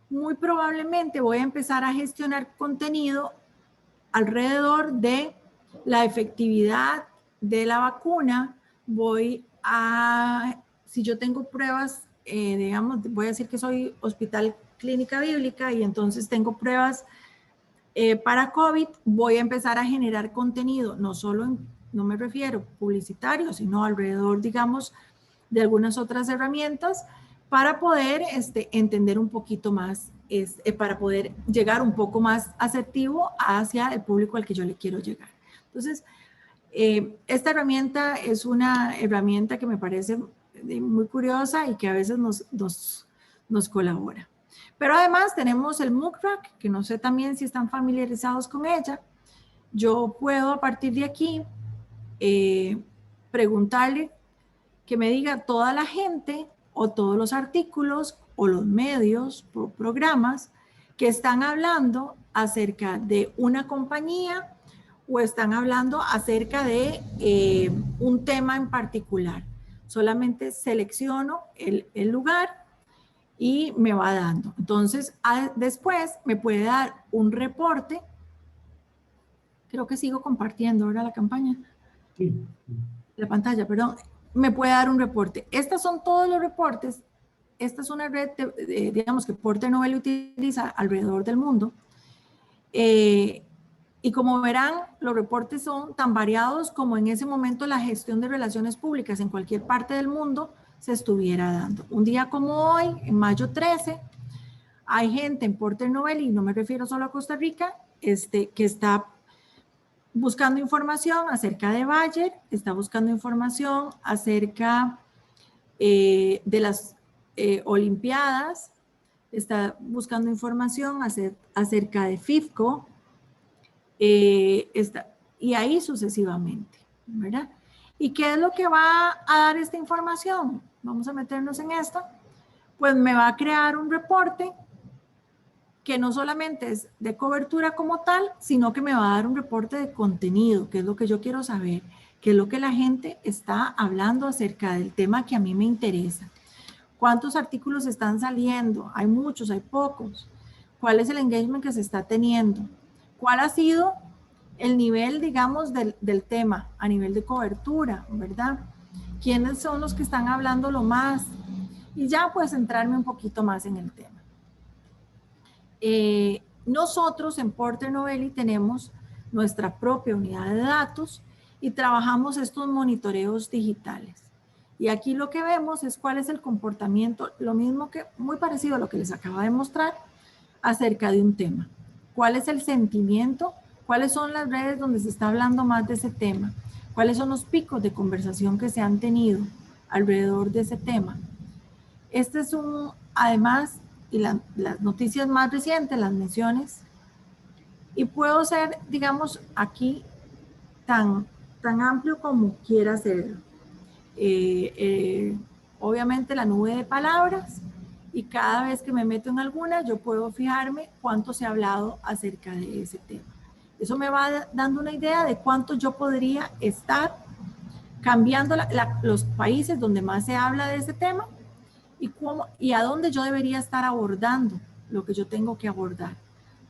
[SPEAKER 1] muy probablemente voy a empezar a gestionar contenido alrededor de la efectividad de la vacuna. Si yo tengo pruebas, digamos, voy a decir que soy Hospital Clínica Bíblica y entonces tengo pruebas para COVID, voy a empezar a generar contenido, no solo, no me refiero publicitario, sino alrededor, digamos, de algunas otras herramientas para poder entender un poquito más, para poder llegar un poco más asertivo hacia el público al que yo le quiero llegar. Entonces, esta herramienta es una herramienta que me parece muy curiosa y que a veces nos colabora. Pero además tenemos el MookRack, que no sé también si están familiarizados con ella. Yo puedo a partir de aquí preguntarle que me diga toda la gente o todos los artículos o los medios, programas que están hablando acerca de una compañía o están hablando acerca de un tema en particular. Solamente selecciono el lugar y me va dando. Entonces, después me puede dar un reporte. Creo que sigo compartiendo ahora la campaña.
[SPEAKER 2] Sí.
[SPEAKER 1] La pantalla, perdón. Me puede dar un reporte. Estos son todos los reportes. Esta es una red, digamos, que Porter Novelli utiliza alrededor del mundo. Y como verán, los reportes son tan variados como en ese momento la gestión de relaciones públicas en cualquier parte del mundo se estuviera dando. Un día como hoy, en mayo 13, hay gente en Porter Novelli, y no me refiero solo a Costa Rica, que está buscando información acerca de Bayer, está buscando información acerca de las Olimpiadas, está buscando información acerca de FIFCO, y ahí sucesivamente, ¿verdad? ¿Y qué es lo que va a dar esta información? Vamos a meternos en esto. Pues me va a crear un reporte que no solamente es de cobertura como tal, sino que me va a dar un reporte de contenido, que es lo que yo quiero saber, que es lo que la gente está hablando acerca del tema que a mí me interesa. ¿Cuántos artículos están saliendo? Hay muchos, hay pocos. ¿Cuál es el engagement que se está teniendo? ¿Cuál ha sido el nivel, digamos, del tema a nivel de cobertura, verdad? ¿Quiénes son los que están hablando lo más? Y ya pues centrarme un poquito más en el tema. Nosotros en Porter Novelli tenemos nuestra propia unidad de datos y trabajamos estos monitoreos digitales. Y aquí lo que vemos es cuál es el comportamiento, lo mismo que, muy parecido a lo que les acabo de mostrar, acerca de un tema. ¿Cuál es el sentimiento? ¿Cuáles son las redes donde se está hablando más de ese tema? ¿Cuáles son los picos de conversación que se han tenido alrededor de ese tema? Este es además, y las noticias más recientes, las menciones, y puedo ser, digamos, aquí tan amplio como quiera hacerlo. Obviamente la nube de palabras, y cada vez que me meto en alguna, yo puedo fijarme cuánto se ha hablado acerca de ese tema. Eso me va dando una idea de cuánto yo podría estar cambiando los países donde más se habla de ese tema y a dónde yo debería estar abordando lo que yo tengo que abordar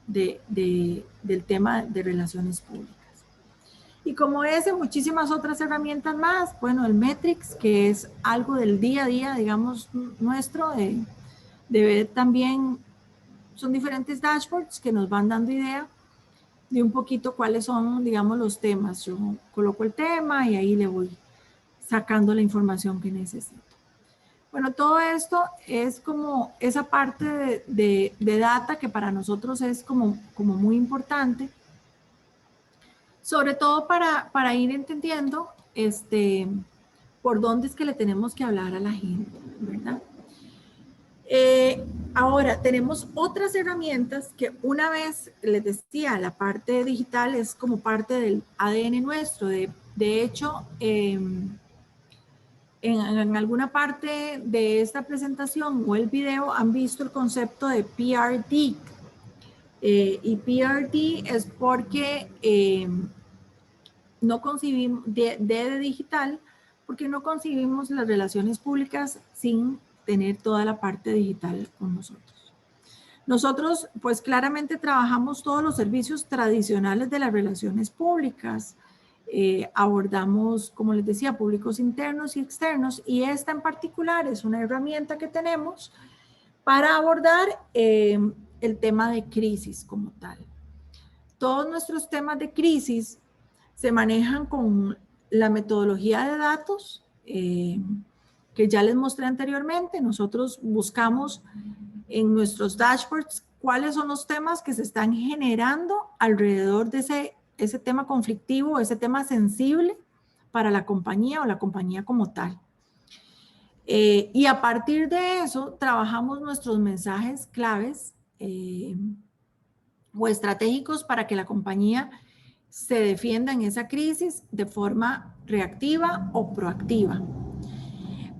[SPEAKER 1] del tema de relaciones públicas. Y como ese, muchísimas otras herramientas más. Bueno, el Metrics, que es algo del día a día, digamos, nuestro, de ver también, son diferentes dashboards que nos van dando idea de un poquito cuáles son, digamos, los temas. Yo coloco el tema y ahí le voy sacando la información que necesito. Bueno, todo esto es como esa parte de data que para nosotros es como muy importante. Sobre todo para ir entendiendo por dónde es que le tenemos que hablar a la gente, ¿verdad? Ahora, tenemos otras herramientas que una vez les decía, la parte digital es como parte del ADN nuestro. De hecho, en alguna parte de esta presentación o el video han visto el concepto de PRD. Y PRD es porque no concibimos de digital, porque no concibimos las relaciones públicas sin tener toda la parte digital con nosotros. Nosotros, pues claramente trabajamos todos los servicios tradicionales de las relaciones públicas. Abordamos, como les decía, públicos internos y externos, y esta en particular es una herramienta que tenemos para abordar el tema de crisis como tal. Todos nuestros temas de crisis se manejan con la metodología de datos que ya les mostré anteriormente. Nosotros buscamos en nuestros dashboards cuáles son los temas que se están generando alrededor de ese tema conflictivo, ese tema sensible para la compañía o la compañía como tal. Y a partir de eso trabajamos nuestros mensajes claves o estratégicos para que la compañía se defienda en esa crisis de forma reactiva o proactiva.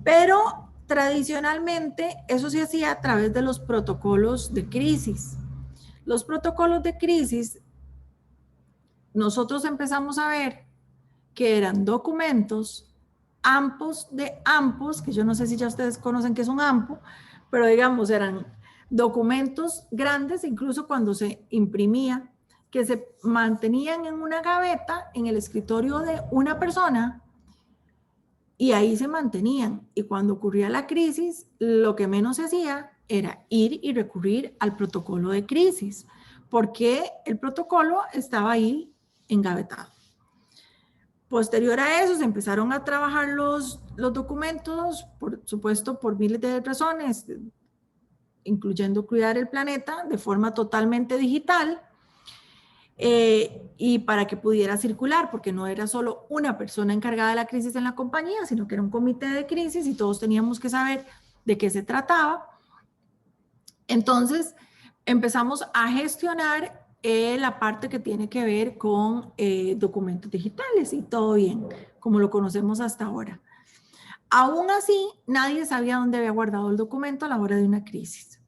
[SPEAKER 1] Pero tradicionalmente eso se hacía a través de los protocolos de crisis. Los protocolos de crisis, nosotros empezamos a ver que eran documentos AMPOs de AMPOs, que yo no sé si ya ustedes conocen qué es un AMPO, pero digamos eran documentos grandes, incluso cuando se imprimía, que se mantenían en una gaveta en el escritorio de una persona y ahí se mantenían. Y cuando ocurría la crisis, lo que menos se hacía era ir y recurrir al protocolo de crisis, porque el protocolo estaba ahí engavetado. Posterior a eso, se empezaron a trabajar los documentos, por supuesto, por miles de razones, incluyendo cuidar el planeta de forma totalmente digital, y para que pudiera circular, porque no era solo una persona encargada de la crisis en la compañía, sino que era un comité de crisis y todos teníamos que saber de qué se trataba. Entonces, empezamos a gestionar la parte que tiene que ver con documentos digitales y todo bien, como lo conocemos hasta ahora. Aún así, nadie sabía dónde había guardado el documento a la hora de una crisis.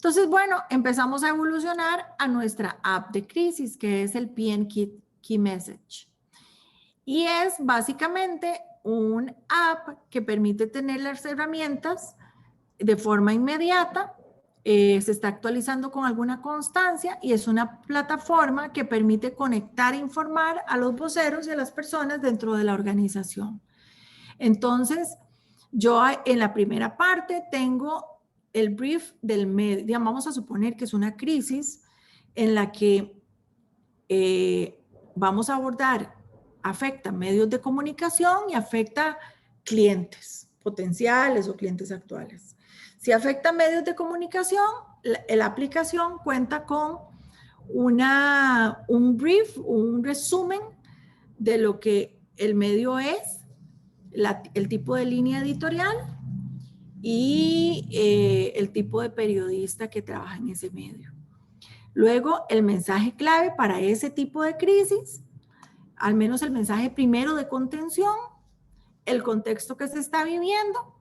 [SPEAKER 1] Entonces, bueno, empezamos a evolucionar a nuestra app de crisis, que es el PM Key Message. Y es básicamente un app que permite tener las herramientas de forma inmediata, se está actualizando con alguna constancia y es una plataforma que permite conectar e informar a los voceros y a las personas dentro de la organización. Entonces, yo en la primera parte tengo el brief del medio, digamos, vamos a suponer que es una crisis en la que vamos a abordar, afecta medios de comunicación y afecta clientes potenciales o clientes actuales. Si afecta medios de comunicación, la aplicación cuenta con un brief, un resumen de lo que el medio es, el tipo de línea editorial y el tipo de periodista que trabaja en ese medio. Luego, el mensaje clave para ese tipo de crisis, al menos el mensaje primero de contención, el contexto que se está viviendo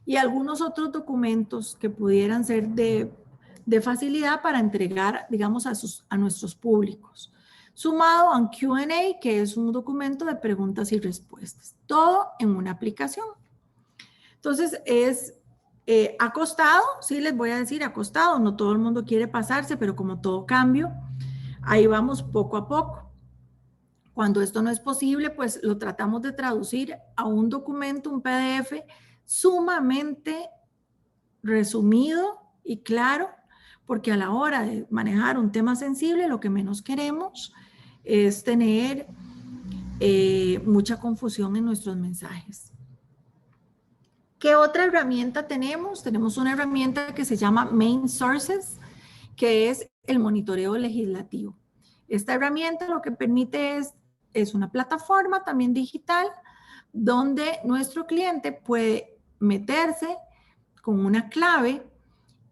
[SPEAKER 1] y algunos otros documentos que pudieran ser de facilidad para entregar, digamos, a nuestros públicos. Sumado a un Q&A, que es un documento de preguntas y respuestas. Todo en una aplicación. Entonces, ha costado, sí les voy a decir, ha costado. No todo el mundo quiere pasarse, pero como todo cambio, ahí vamos poco a poco. Cuando esto no es posible, pues lo tratamos de traducir a un documento, un PDF, sumamente resumido y claro, porque a la hora de manejar un tema sensible, lo que menos queremos es tener mucha confusión en nuestros mensajes. ¿Qué otra herramienta tenemos? Tenemos una herramienta que se llama Main Sources, que es el monitoreo legislativo. Esta herramienta lo que permite es una plataforma también digital donde nuestro cliente puede meterse con una clave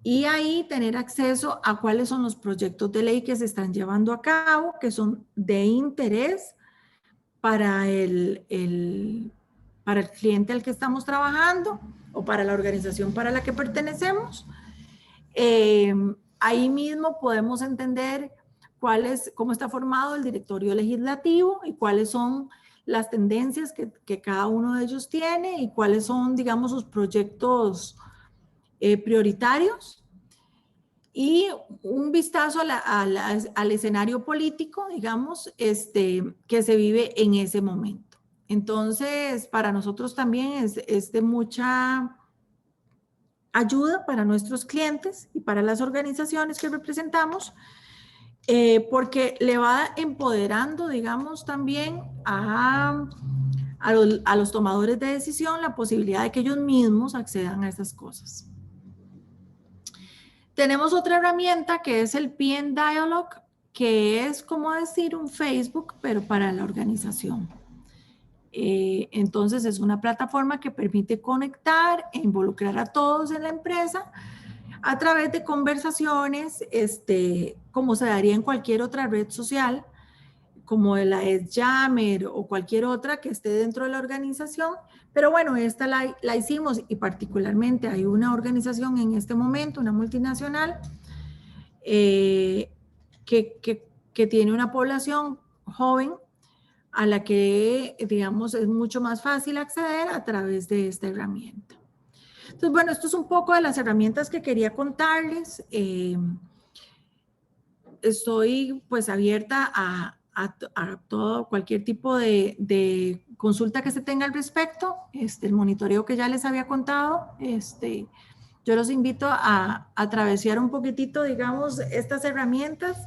[SPEAKER 1] y ahí tener acceso a cuáles son los proyectos de ley que se están llevando a cabo, que son de interés para el cliente al que estamos trabajando o para la organización para la que pertenecemos. Ahí mismo podemos entender cómo está formado el directorio legislativo y cuáles son las tendencias que cada uno de ellos tiene y cuáles son, digamos, sus proyectos prioritarios. Y un vistazo al escenario político, digamos, que se vive en ese momento. Entonces, para nosotros también es de mucha ayuda para nuestros clientes y para las organizaciones que representamos, porque le va empoderando, digamos, también a los tomadores de decisión la posibilidad de que ellos mismos accedan a esas cosas. Tenemos otra herramienta que es el PM Dialogue, que es como decir un Facebook, pero para la organización. Entonces es una plataforma que permite conectar e involucrar a todos en la empresa a través de conversaciones, como se daría en cualquier otra red social, como la Yammer o cualquier otra que esté dentro de la organización. Pero bueno, esta la hicimos y particularmente hay una organización en este momento, una multinacional, que tiene una población joven a la que, digamos, es mucho más fácil acceder a través de esta herramienta. Entonces, bueno, esto es un poco de las herramientas que quería contarles. Estoy pues abierta a todo, cualquier tipo de consulta que se tenga al respecto. El monitoreo que ya les había contado, yo los invito a travesear un poquitito, digamos, estas herramientas.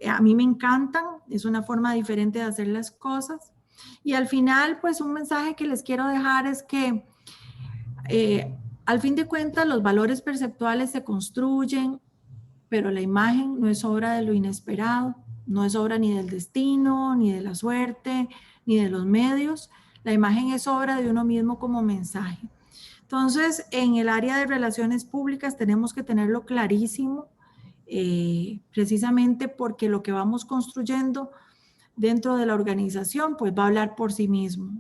[SPEAKER 1] A mí me encantan, es una forma diferente de hacer las cosas. Y al final, pues un mensaje que les quiero dejar es que al fin de cuentas los valores perceptuales se construyen, pero la imagen no es obra de lo inesperado, no es obra ni del destino, ni de la suerte, ni de los medios. La imagen es obra de uno mismo como mensaje. Entonces, en el área de relaciones públicas tenemos que tenerlo clarísimo, precisamente porque lo que vamos construyendo dentro de la organización pues va a hablar por sí mismo.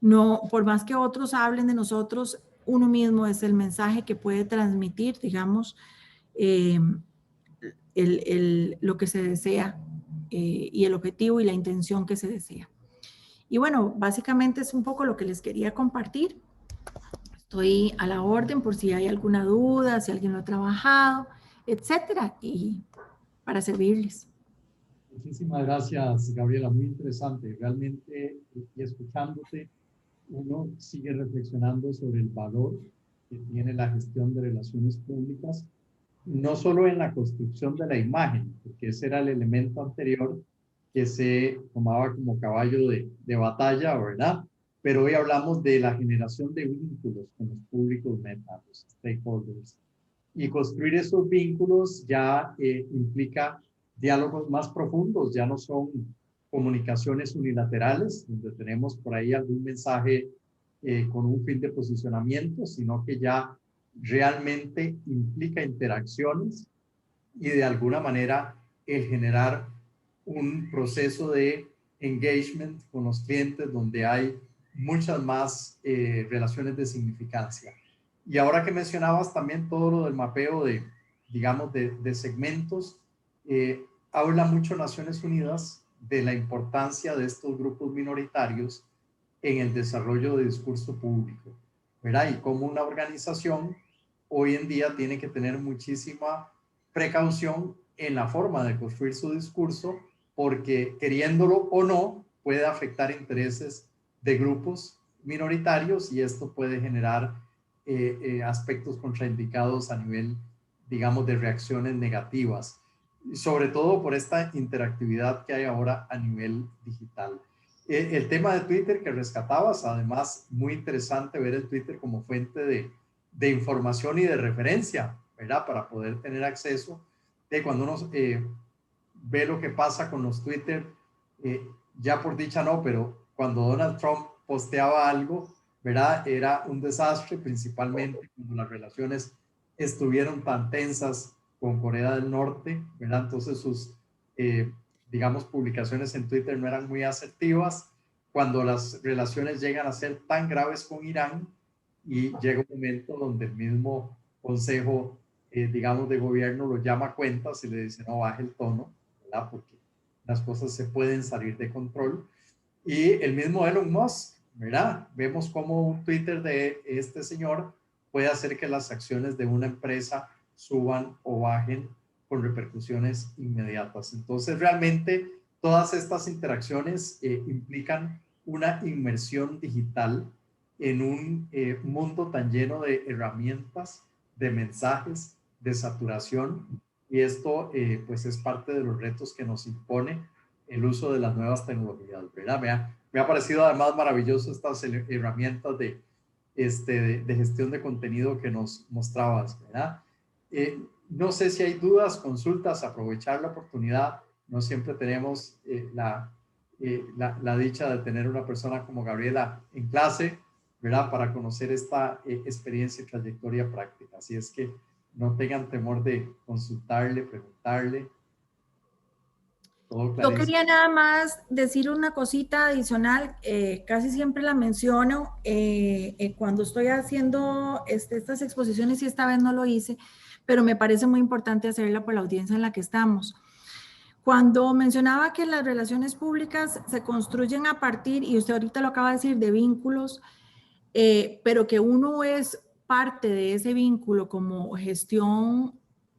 [SPEAKER 1] No, por más que otros hablen de nosotros, uno mismo es el mensaje que puede transmitir, digamos, lo que se desea y el objetivo y la intención que se desea. Y bueno, básicamente es un poco lo que les quería compartir. Estoy a la orden por si hay alguna duda, si alguien lo ha trabajado, etcétera, y para servirles.
[SPEAKER 2] Muchísimas gracias, Gabriela, muy interesante. Realmente, y escuchándote, uno sigue reflexionando sobre el valor que tiene la gestión de relaciones públicas, no solo en la construcción de la imagen, porque ese era el elemento anterior que se tomaba como caballo de batalla, ¿verdad? Pero hoy hablamos de la generación de vínculos con los públicos meta, los stakeholders. Y construir esos vínculos ya implica diálogos más profundos, ya no son comunicaciones unilaterales, donde tenemos por ahí algún mensaje con un fin de posicionamiento, sino que ya realmente implica interacciones y de alguna manera el generar un proceso de engagement con los clientes donde hay muchas más relaciones de significancia. Y ahora que mencionabas también todo lo del mapeo de, digamos, de segmentos, habla mucho Naciones Unidas de la importancia de estos grupos minoritarios en el desarrollo de discurso público, ¿verdad? Y como una organización hoy en día tiene que tener muchísima precaución en la forma de construir su discurso, porque queriéndolo o no, puede afectar intereses de grupos minoritarios y esto puede generar aspectos contraindicados a nivel, digamos, de reacciones negativas, sobre todo por esta interactividad que hay ahora a nivel digital. El tema de Twitter que rescatabas, además, muy interesante ver el Twitter como fuente de información y de referencia, ¿verdad? Para poder tener acceso de cuando uno ve lo que pasa con los Twitter, ya por dicha no, pero cuando Donald Trump posteaba algo, ¿verdad? Era un desastre, principalmente cuando las relaciones estuvieron tan tensas con Corea del Norte, ¿verdad? Entonces sus, digamos, publicaciones en Twitter no eran muy asertivas. Cuando las relaciones llegan a ser tan graves con Irán y llega un momento donde el mismo Consejo, digamos, de Gobierno lo llama a cuentas y le dice, no, baje el tono, ¿verdad? Porque las cosas se pueden salir de control. Y el mismo Elon Musk, ¿verdad? Vemos cómo un Twitter de este señor puede hacer que las acciones de una empresa suban o bajen con repercusiones inmediatas. Entonces, realmente, todas estas interacciones implican una inmersión digital en un mundo tan lleno de herramientas, de mensajes, de saturación. Y esto, pues, es parte de los retos que nos impone el uso de las nuevas tecnologías, ¿verdad? Me ha parecido además maravilloso estas herramientas de gestión de contenido que nos mostrabas, ¿verdad? No sé si hay dudas, consultas, aprovechar la oportunidad. No siempre tenemos la dicha de tener una persona como Gabriela en clase, ¿verdad? Para conocer esta experiencia y trayectoria práctica. Así es que no tengan temor de consultarle, preguntarle.
[SPEAKER 1] Yo quería nada más decir una cosita adicional, casi siempre la menciono cuando estoy haciendo estas exposiciones y esta vez no lo hice, pero me parece muy importante hacerla por la audiencia en la que estamos. Cuando mencionaba que las relaciones públicas se construyen a partir, y usted ahorita lo acaba de decir, de vínculos, pero que uno es parte de ese vínculo como gestión,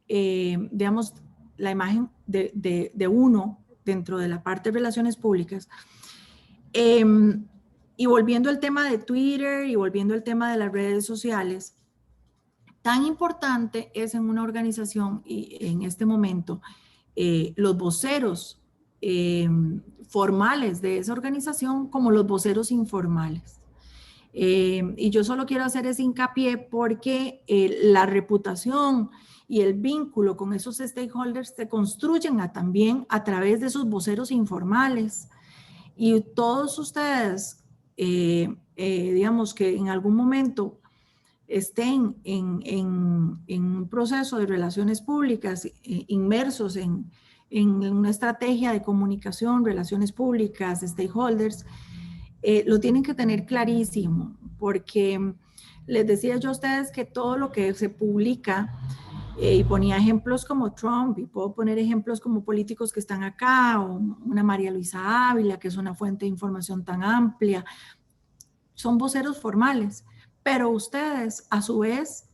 [SPEAKER 1] digamos, la imagen de uno dentro de la parte de relaciones públicas. Y volviendo al tema de Twitter y volviendo al tema de las redes sociales, tan importante es en una organización y en este momento los voceros formales de esa organización como los voceros informales. Y yo solo quiero hacer ese hincapié porque la reputación y el vínculo con esos stakeholders se construyen también a través de esos voceros informales. Y todos ustedes, digamos que en algún momento estén en un proceso de relaciones públicas, inmersos en una estrategia de comunicación, relaciones públicas, stakeholders, lo tienen que tener clarísimo, porque les decía yo a ustedes que todo lo que se publica, y ponía ejemplos como Trump, y puedo poner ejemplos como políticos que están acá, o una María Luisa Ávila, que es una fuente de información tan amplia, son voceros formales, pero ustedes a su vez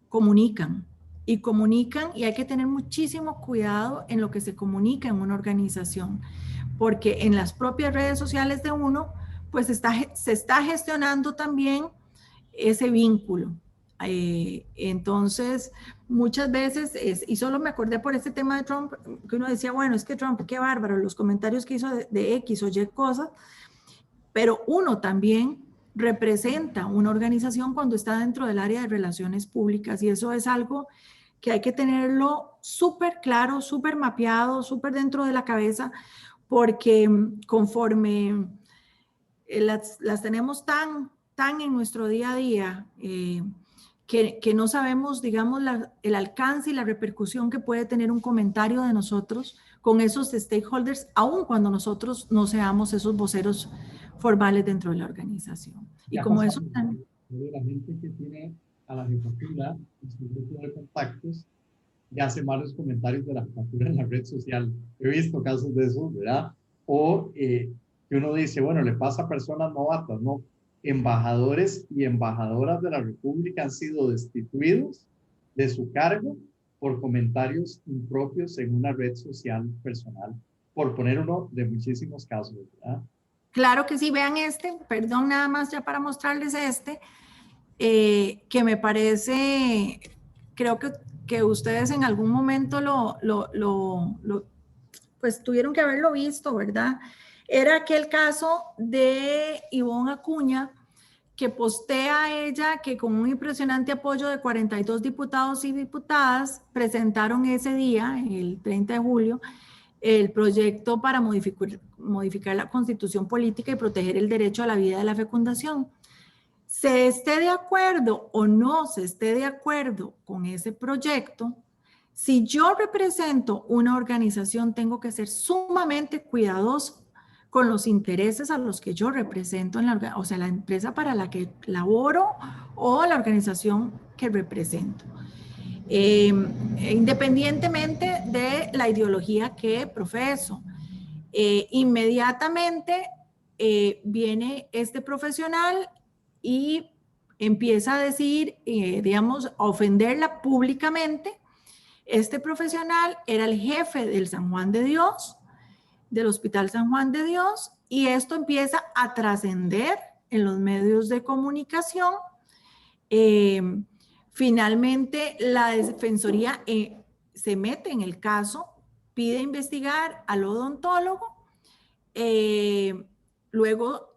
[SPEAKER 1] comunican y hay que tener muchísimo cuidado en lo que se comunica en una organización, porque en las propias redes sociales de uno, pues se está gestionando también ese vínculo. Entonces, muchas veces, y solo me acordé por este tema de Trump, que uno decía, bueno, es que Trump, qué bárbaro, los comentarios que hizo de X o Y cosas, pero uno también representa una organización cuando está dentro del área de relaciones públicas, y eso es algo que hay que tenerlo súper claro, súper mapeado, súper dentro de la cabeza, porque conforme las tenemos tan en nuestro día a día, que no sabemos, digamos, el alcance y la repercusión que puede tener un comentario de nosotros con esos stakeholders, aun cuando nosotros no seamos esos voceros formales dentro de la organización. Y como eso también...
[SPEAKER 2] La gente que tiene a la jefatura en su grupo de contactos y hace malos comentarios de la jefatura en la red social. He visto casos de eso, ¿verdad? O que uno dice, bueno, le pasa a personas novatas, ¿no? Embajadores y embajadoras de la República han sido destituidos de su cargo por comentarios impropios en una red social personal, por poner uno de muchísimos casos, ¿verdad?
[SPEAKER 1] Claro que sí, vean perdón, nada más ya para mostrarles que me parece, creo que ustedes en algún momento pues tuvieron que haberlo visto, ¿verdad? Era aquel caso de Ivonne Acuña, que postea ella que con un impresionante apoyo de 42 diputados y diputadas presentaron ese día, el 30 de julio, el proyecto para modificar la Constitución política y proteger el derecho a la vida de la fecundación. Se esté de acuerdo o no se esté de acuerdo con ese proyecto, si yo represento una organización, tengo que ser sumamente cuidadoso con los intereses a los que yo represento, o sea, la empresa para la que laboro o la organización que represento. Independientemente de la ideología que profeso. Inmediatamente viene este profesional y empieza a decir, digamos, a ofenderla públicamente. Este profesional era el jefe del San Juan de Dios, del Hospital San Juan de Dios, y esto empieza a trascender en los medios de comunicación. Finalmente, la Defensoría se mete en el caso, pide investigar al odontólogo, luego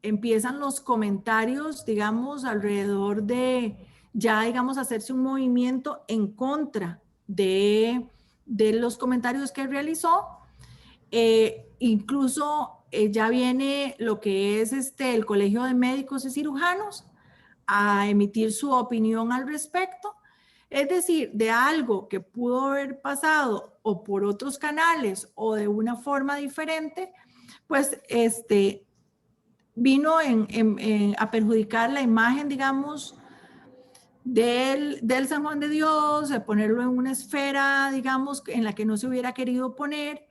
[SPEAKER 1] empiezan los comentarios, digamos, alrededor de ya, digamos, hacerse un movimiento en contra de los comentarios que realizó. Incluso ya viene lo que es el Colegio de Médicos y Cirujanos a emitir su opinión al respecto. Es decir, de algo que pudo haber pasado o por otros canales o de una forma diferente, pues vino a perjudicar la imagen, digamos, del San Juan de Dios, de ponerlo en una esfera, digamos, en la que no se hubiera querido poner,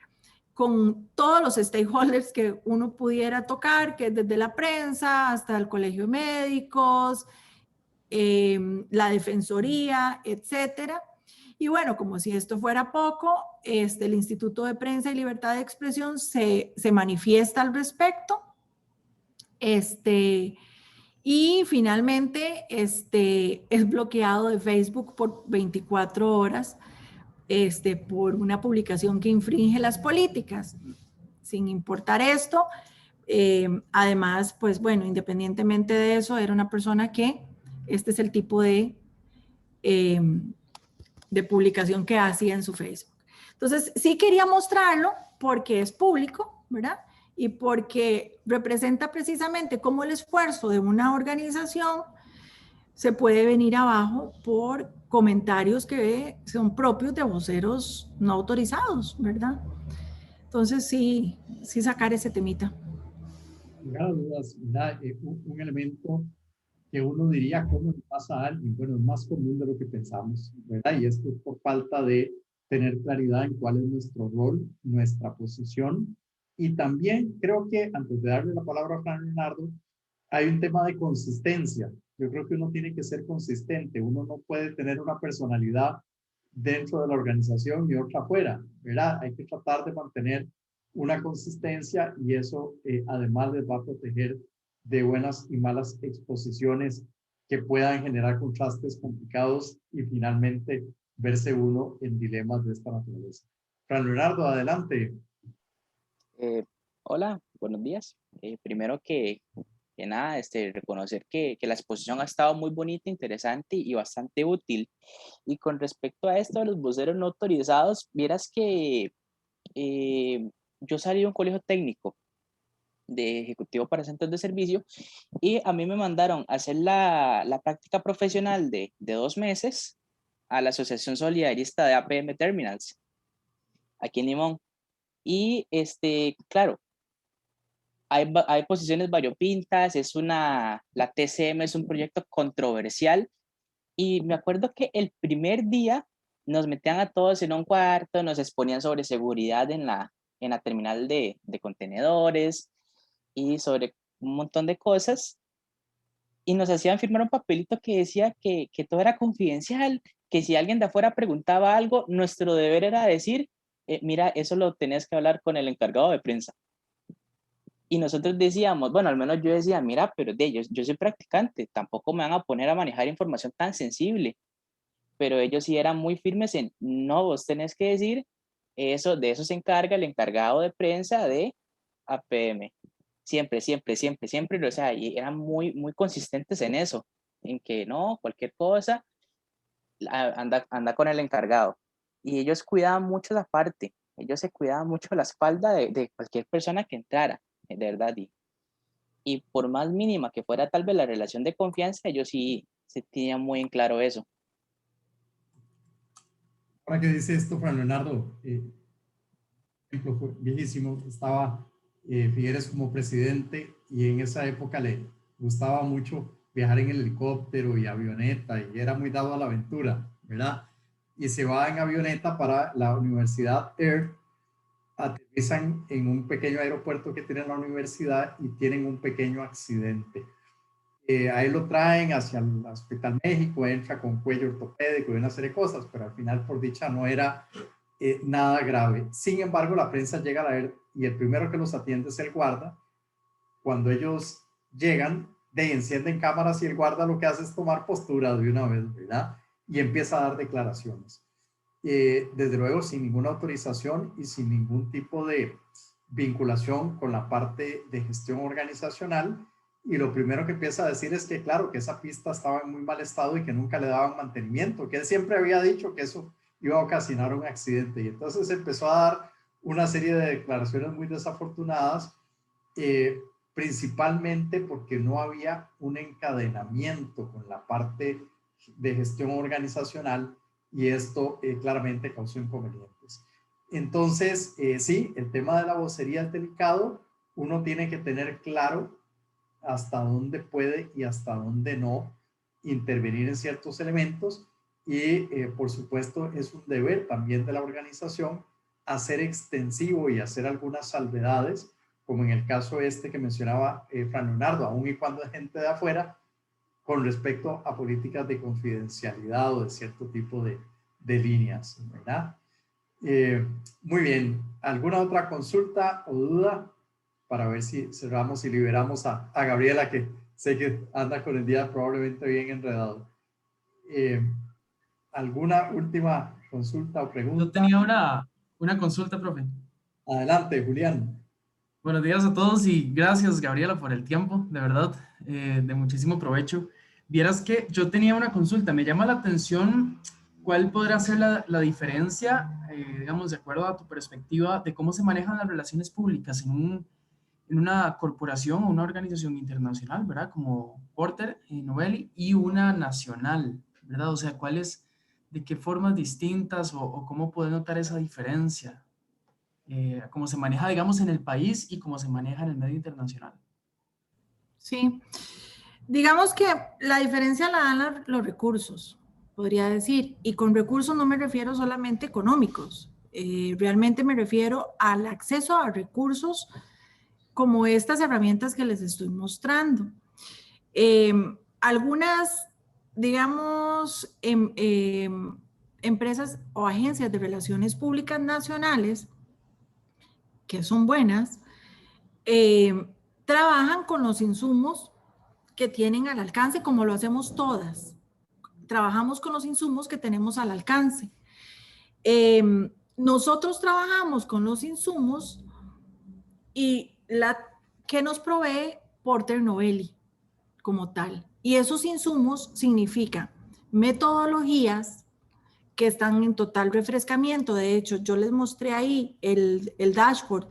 [SPEAKER 1] con todos los stakeholders que uno pudiera tocar, que desde la prensa hasta el Colegio de Médicos, la Defensoría, etcétera. Y bueno, como si esto fuera poco, el Instituto de Prensa y Libertad de Expresión se manifiesta al respecto. Y finalmente es bloqueado de Facebook por 24 horas por una publicación que infringe las políticas. Sin importar esto, además, pues bueno, independientemente de eso, era una persona que este es el tipo de publicación que hacía en su Facebook. Entonces, sí quería mostrarlo porque es público, ¿verdad? Y porque representa precisamente cómo el esfuerzo de una organización se puede venir abajo por comentarios que son propios de voceros no autorizados, ¿verdad? Entonces, sí sacar ese temita.
[SPEAKER 2] Un elemento que uno diría, ¿cómo le pasa a alguien? Bueno, es más común de lo que pensamos, ¿verdad? Y esto es por falta de tener claridad en cuál es nuestro rol, nuestra posición. Y también creo que, antes de darle la palabra a Fran Leonardo, hay un tema de consistencia. Yo creo que uno tiene que ser consistente. Uno no puede tener una personalidad dentro de la organización y otra afuera, ¿verdad? Hay que tratar de mantener una consistencia y eso además les va a proteger de buenas y malas exposiciones que puedan generar contrastes complicados y finalmente verse uno en dilemas de esta naturaleza. Fran Leonardo, adelante.
[SPEAKER 4] Hola, buenos días. Primero que nada, reconocer que la exposición ha estado muy bonita, interesante y bastante útil. Y con respecto a esto de los voceros no autorizados, vieras que yo salí de un colegio técnico de ejecutivo para centros de servicio y a mí me mandaron a hacer la práctica profesional de 2 meses a la Asociación Solidarista de APM Terminals, aquí en Limón. Y claro, hay posiciones variopintas, la TCM es un proyecto controversial y me acuerdo que el primer día nos metían a todos en un cuarto, nos exponían sobre seguridad en la terminal de contenedores y sobre un montón de cosas y nos hacían firmar un papelito que decía que todo era confidencial, que si alguien de afuera preguntaba algo, nuestro deber era decir, mira, eso lo tenías que hablar con el encargado de prensa. Y nosotros decíamos, bueno, al menos yo decía, mira, pero yo soy practicante, tampoco me van a poner a manejar información tan sensible. Pero ellos sí eran muy firmes en, no, vos tenés que decir, de eso se encarga el encargado de prensa de APM. Siempre, siempre, siempre, siempre, o sea, y eran muy, muy consistentes en eso, en que no, cualquier cosa, anda con el encargado. Y ellos cuidaban mucho la parte, ellos se cuidaban mucho la espalda de cualquier persona que entrara, de verdad. Y por más mínima que fuera tal vez la relación de confianza, ellos sí se tenían muy en claro eso.
[SPEAKER 2] Ahora que dice esto, Fran Leonardo, ejemplo fue viejísimo, estaba Figueres como presidente y en esa época le gustaba mucho viajar en el helicóptero y avioneta y era muy dado a la aventura, ¿verdad? Y se va en avioneta para la Universidad Air, aterrizan en un pequeño aeropuerto que tiene la universidad y tienen un pequeño accidente. Ahí lo traen hacia el Hospital México, entra con cuello ortopédico y una serie de cosas, pero al final por dicha no era nada grave. Sin embargo, la prensa llega a ver y el primero que los atiende es el guarda. Cuando ellos llegan, encienden cámaras y el guarda lo que hace es tomar postura de una vez, ¿verdad? Y empieza a dar declaraciones. Desde luego sin ninguna autorización y sin ningún tipo de vinculación con la parte de gestión organizacional. Y lo primero que empieza a decir es que, claro, que esa pista estaba en muy mal estado y que nunca le daban mantenimiento, que él siempre había dicho que eso iba a ocasionar un accidente. Y entonces empezó a dar una serie de declaraciones muy desafortunadas, principalmente porque no había un encadenamiento con la parte de gestión organizacional y esto claramente causó inconvenientes. Entonces, sí, el tema de la vocería es delicado. Uno tiene que tener claro hasta dónde puede y hasta dónde no intervenir en ciertos elementos y por supuesto es un deber también de la organización hacer extensivo y hacer algunas salvedades, como en el caso que mencionaba Fran Leonardo, aun y cuando es gente de afuera, con respecto a políticas de confidencialidad o de cierto tipo de líneas, ¿verdad? Muy bien, ¿alguna otra consulta o duda? Para ver si cerramos y liberamos a Gabriela, que sé que anda con el día probablemente bien enredado. ¿Alguna última consulta o pregunta?
[SPEAKER 5] Yo tenía una consulta, profe.
[SPEAKER 2] Adelante, Julián.
[SPEAKER 5] Buenos días a todos y gracias, Gabriela, por el tiempo, de verdad, de muchísimo provecho. Vieras que yo tenía una consulta, me llama la atención cuál podrá ser la diferencia, digamos, de acuerdo a tu perspectiva, de cómo se manejan las relaciones públicas en una corporación o una organización internacional, ¿verdad? Como Porter y Novelli y una nacional, ¿verdad? O sea, de qué formas distintas o cómo puedes notar esa diferencia, cómo se maneja, digamos, en el país y cómo se maneja en el medio internacional.
[SPEAKER 1] Sí, Digamos que la diferencia la dan los recursos, podría decir, y con recursos no me refiero solamente económicos, realmente me refiero al acceso a recursos como estas herramientas que les estoy mostrando. Algunas, digamos, empresas o agencias de relaciones públicas nacionales, que son buenas, trabajan con los insumos que tienen al alcance, como lo hacemos todas. Trabajamos con los insumos que tenemos al alcance. Nosotros trabajamos con los insumos y que nos provee Porter Novelli como tal. Y esos insumos significan metodologías que están en total refrescamiento. De hecho, yo les mostré ahí el dashboard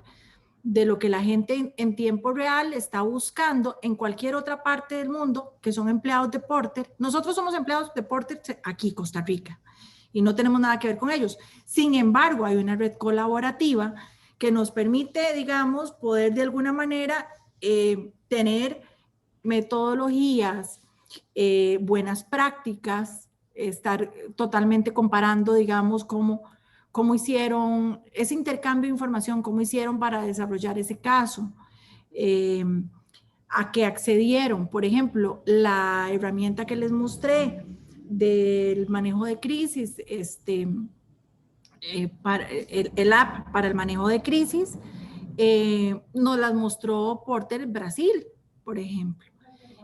[SPEAKER 1] de lo que la gente en tiempo real está buscando en cualquier otra parte del mundo, que son empleados de Porter. Nosotros somos empleados de Porter aquí, Costa Rica, y no tenemos nada que ver con ellos. Sin embargo, hay una red colaborativa que nos permite, digamos, poder de alguna manera tener metodologías, buenas prácticas, estar totalmente comparando, digamos, cómo hicieron ese intercambio de información, cómo hicieron para desarrollar ese caso, a qué accedieron. Por ejemplo, la herramienta que les mostré del manejo de crisis, para el app para el manejo de crisis, nos las mostró Porter Brasil, por ejemplo,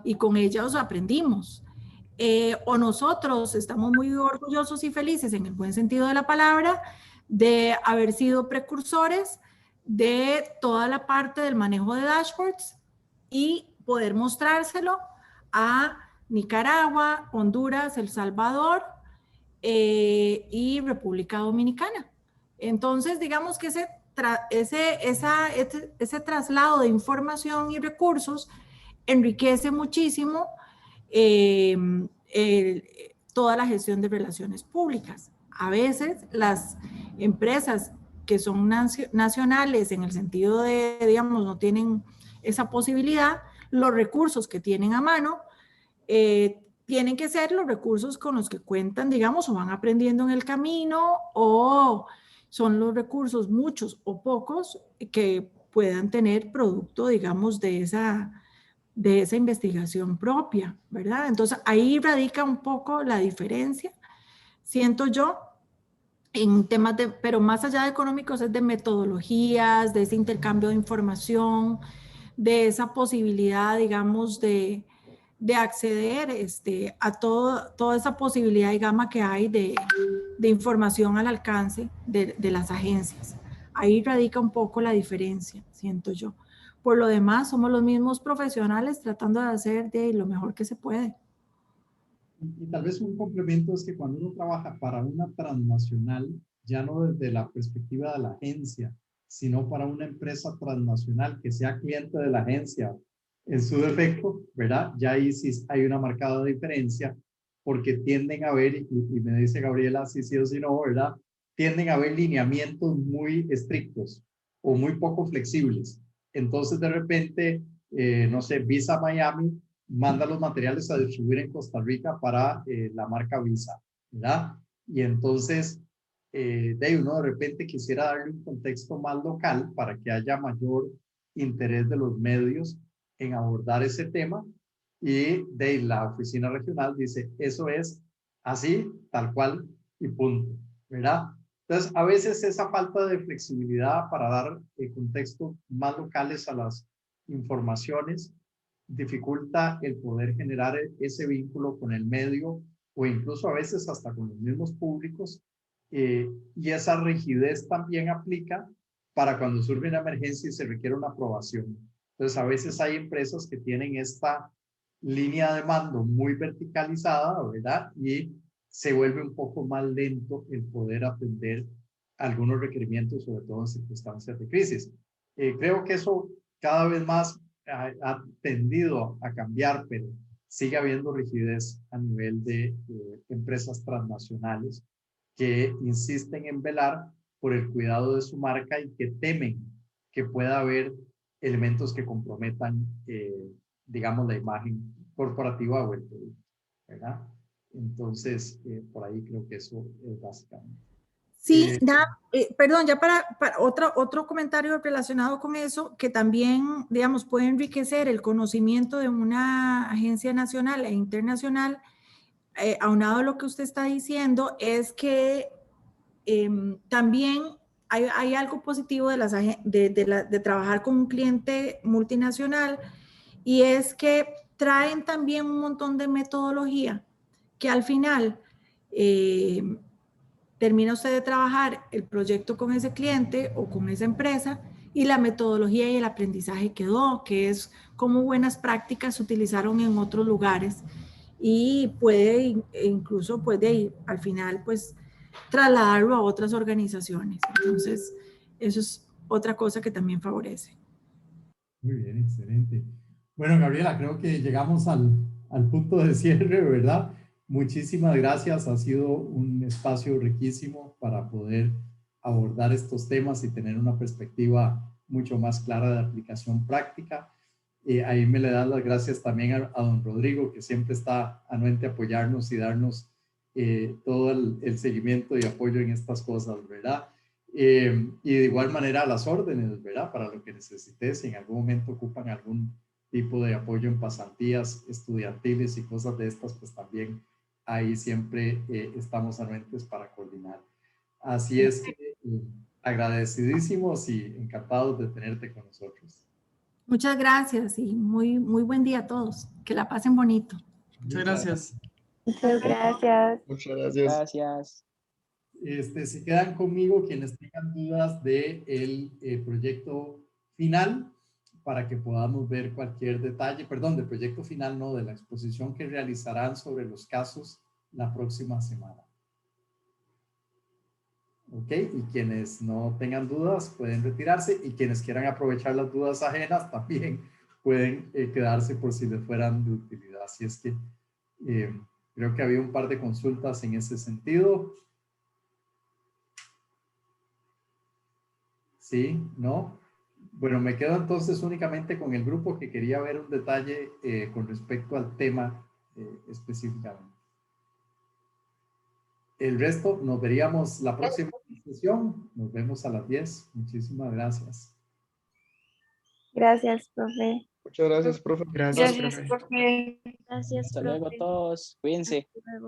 [SPEAKER 1] y con ellos aprendimos. O nosotros estamos muy orgullosos y felices, en el buen sentido de la palabra, de haber sido precursores de toda la parte del manejo de dashboards y poder mostrárselo a Nicaragua, Honduras, El Salvador y República Dominicana. Entonces, digamos que ese traslado de información y recursos enriquece muchísimo toda la gestión de relaciones públicas. A veces las empresas que son nacionales en el sentido de, digamos, no tienen esa posibilidad, los recursos que tienen a mano tienen que ser los recursos con los que cuentan, digamos, o van aprendiendo en el camino, o son los recursos, muchos o pocos, que puedan tener producto, digamos, de esa investigación propia, ¿verdad? Entonces, ahí radica un poco la diferencia, siento yo, en temas pero más allá de económicos, es de metodologías, de ese intercambio de información, de esa posibilidad, digamos, de acceder a toda esa posibilidad y gama que hay de información al alcance de las agencias. Ahí radica un poco la diferencia, siento yo. Por lo demás, somos los mismos profesionales tratando de hacer de lo mejor que se puede.
[SPEAKER 2] Y tal vez un complemento es que cuando uno trabaja para una transnacional, ya no desde la perspectiva de la agencia, sino para una empresa transnacional que sea cliente de la agencia en su defecto, ¿verdad? Ya ahí sí hay una marcada diferencia, porque tienden a ver, y me dice Gabriela si sí o si no, ¿verdad? Tienden a haber lineamientos muy estrictos o muy poco flexibles. Entonces, de repente, no sé, Visa Miami manda los materiales a distribuir en Costa Rica para la marca Visa, ¿verdad? Y entonces, uno de repente quisiera darle un contexto más local para que haya mayor interés de los medios en abordar ese tema, y de la oficina regional dice, eso es así, tal cual y punto, ¿verdad? Entonces, a veces esa falta de flexibilidad para dar contextos más locales a las informaciones dificulta el poder generar ese vínculo con el medio, o incluso a veces hasta con los mismos públicos, y esa rigidez también aplica para cuando surge una emergencia y se requiere una aprobación. Entonces, a veces hay empresas que tienen esta línea de mando muy verticalizada, ¿verdad? Y se vuelve un poco más lento el poder atender algunos requerimientos, sobre todo en circunstancias de crisis. Creo que eso cada vez más ha tendido a cambiar, pero sigue habiendo rigidez a nivel de empresas transnacionales que insisten en velar por el cuidado de su marca y que temen que pueda haber elementos que comprometan, digamos, la imagen corporativo a vuelto, ¿verdad? Entonces, por ahí creo que eso es básicamente.
[SPEAKER 1] Sí, perdón, ya para otro comentario relacionado con eso, que también, digamos, puede enriquecer el conocimiento de una agencia nacional e internacional, aunado a lo que usted está diciendo, es que también hay algo positivo de trabajar con un cliente multinacional, y es que traen también un montón de metodología que al final termina usted de trabajar el proyecto con ese cliente o con esa empresa y la metodología y el aprendizaje quedó, que es cómo buenas prácticas se utilizaron en otros lugares, y incluso puede al final pues trasladarlo a otras organizaciones. Entonces, eso es otra cosa que también favorece.
[SPEAKER 2] Muy bien, excelente. Bueno, Gabriela, creo que llegamos al punto de cierre, ¿verdad? Muchísimas gracias. Ha sido un espacio riquísimo para poder abordar estos temas y tener una perspectiva mucho más clara de aplicación práctica. Ahí me le das las gracias también a don Rodrigo, que siempre está anuente a apoyarnos y darnos todo el seguimiento y apoyo en estas cosas, ¿verdad? Y de igual manera a las órdenes, ¿verdad? Para lo que necesites, si en algún momento ocupan algún tipo de apoyo en pasantías estudiantiles y cosas de estas, pues también ahí siempre estamos anuentes para coordinar. Así es que agradecidísimos y encantados de tenerte con nosotros.
[SPEAKER 1] Muchas gracias y muy buen día a todos. Que la pasen bonito.
[SPEAKER 5] Muchas gracias.
[SPEAKER 6] Muchas gracias.
[SPEAKER 7] Muchas gracias.
[SPEAKER 4] Gracias.
[SPEAKER 2] Se quedan conmigo quienes tengan dudas del proyecto final para que podamos ver cualquier detalle, perdón, del proyecto final, no, de la exposición que realizarán sobre los casos la próxima semana. ¿Ok? Y quienes no tengan dudas pueden retirarse, y quienes quieran aprovechar las dudas ajenas también pueden quedarse por si les fueran de utilidad. Así es que creo que había un par de consultas en ese sentido. ¿Sí? ¿No? Bueno, me quedo entonces únicamente con el grupo que quería ver un detalle con respecto al tema específicamente. El resto nos veríamos la próxima sesión. Nos vemos a las 10. Muchísimas gracias.
[SPEAKER 6] Gracias, profe.
[SPEAKER 7] Muchas gracias, profe.
[SPEAKER 5] Gracias,
[SPEAKER 6] Gracias,
[SPEAKER 5] profe.
[SPEAKER 6] profe. Gracias,
[SPEAKER 4] Hasta luego a
[SPEAKER 6] profe.
[SPEAKER 4] todos. Cuídense.
[SPEAKER 6] Hasta luego.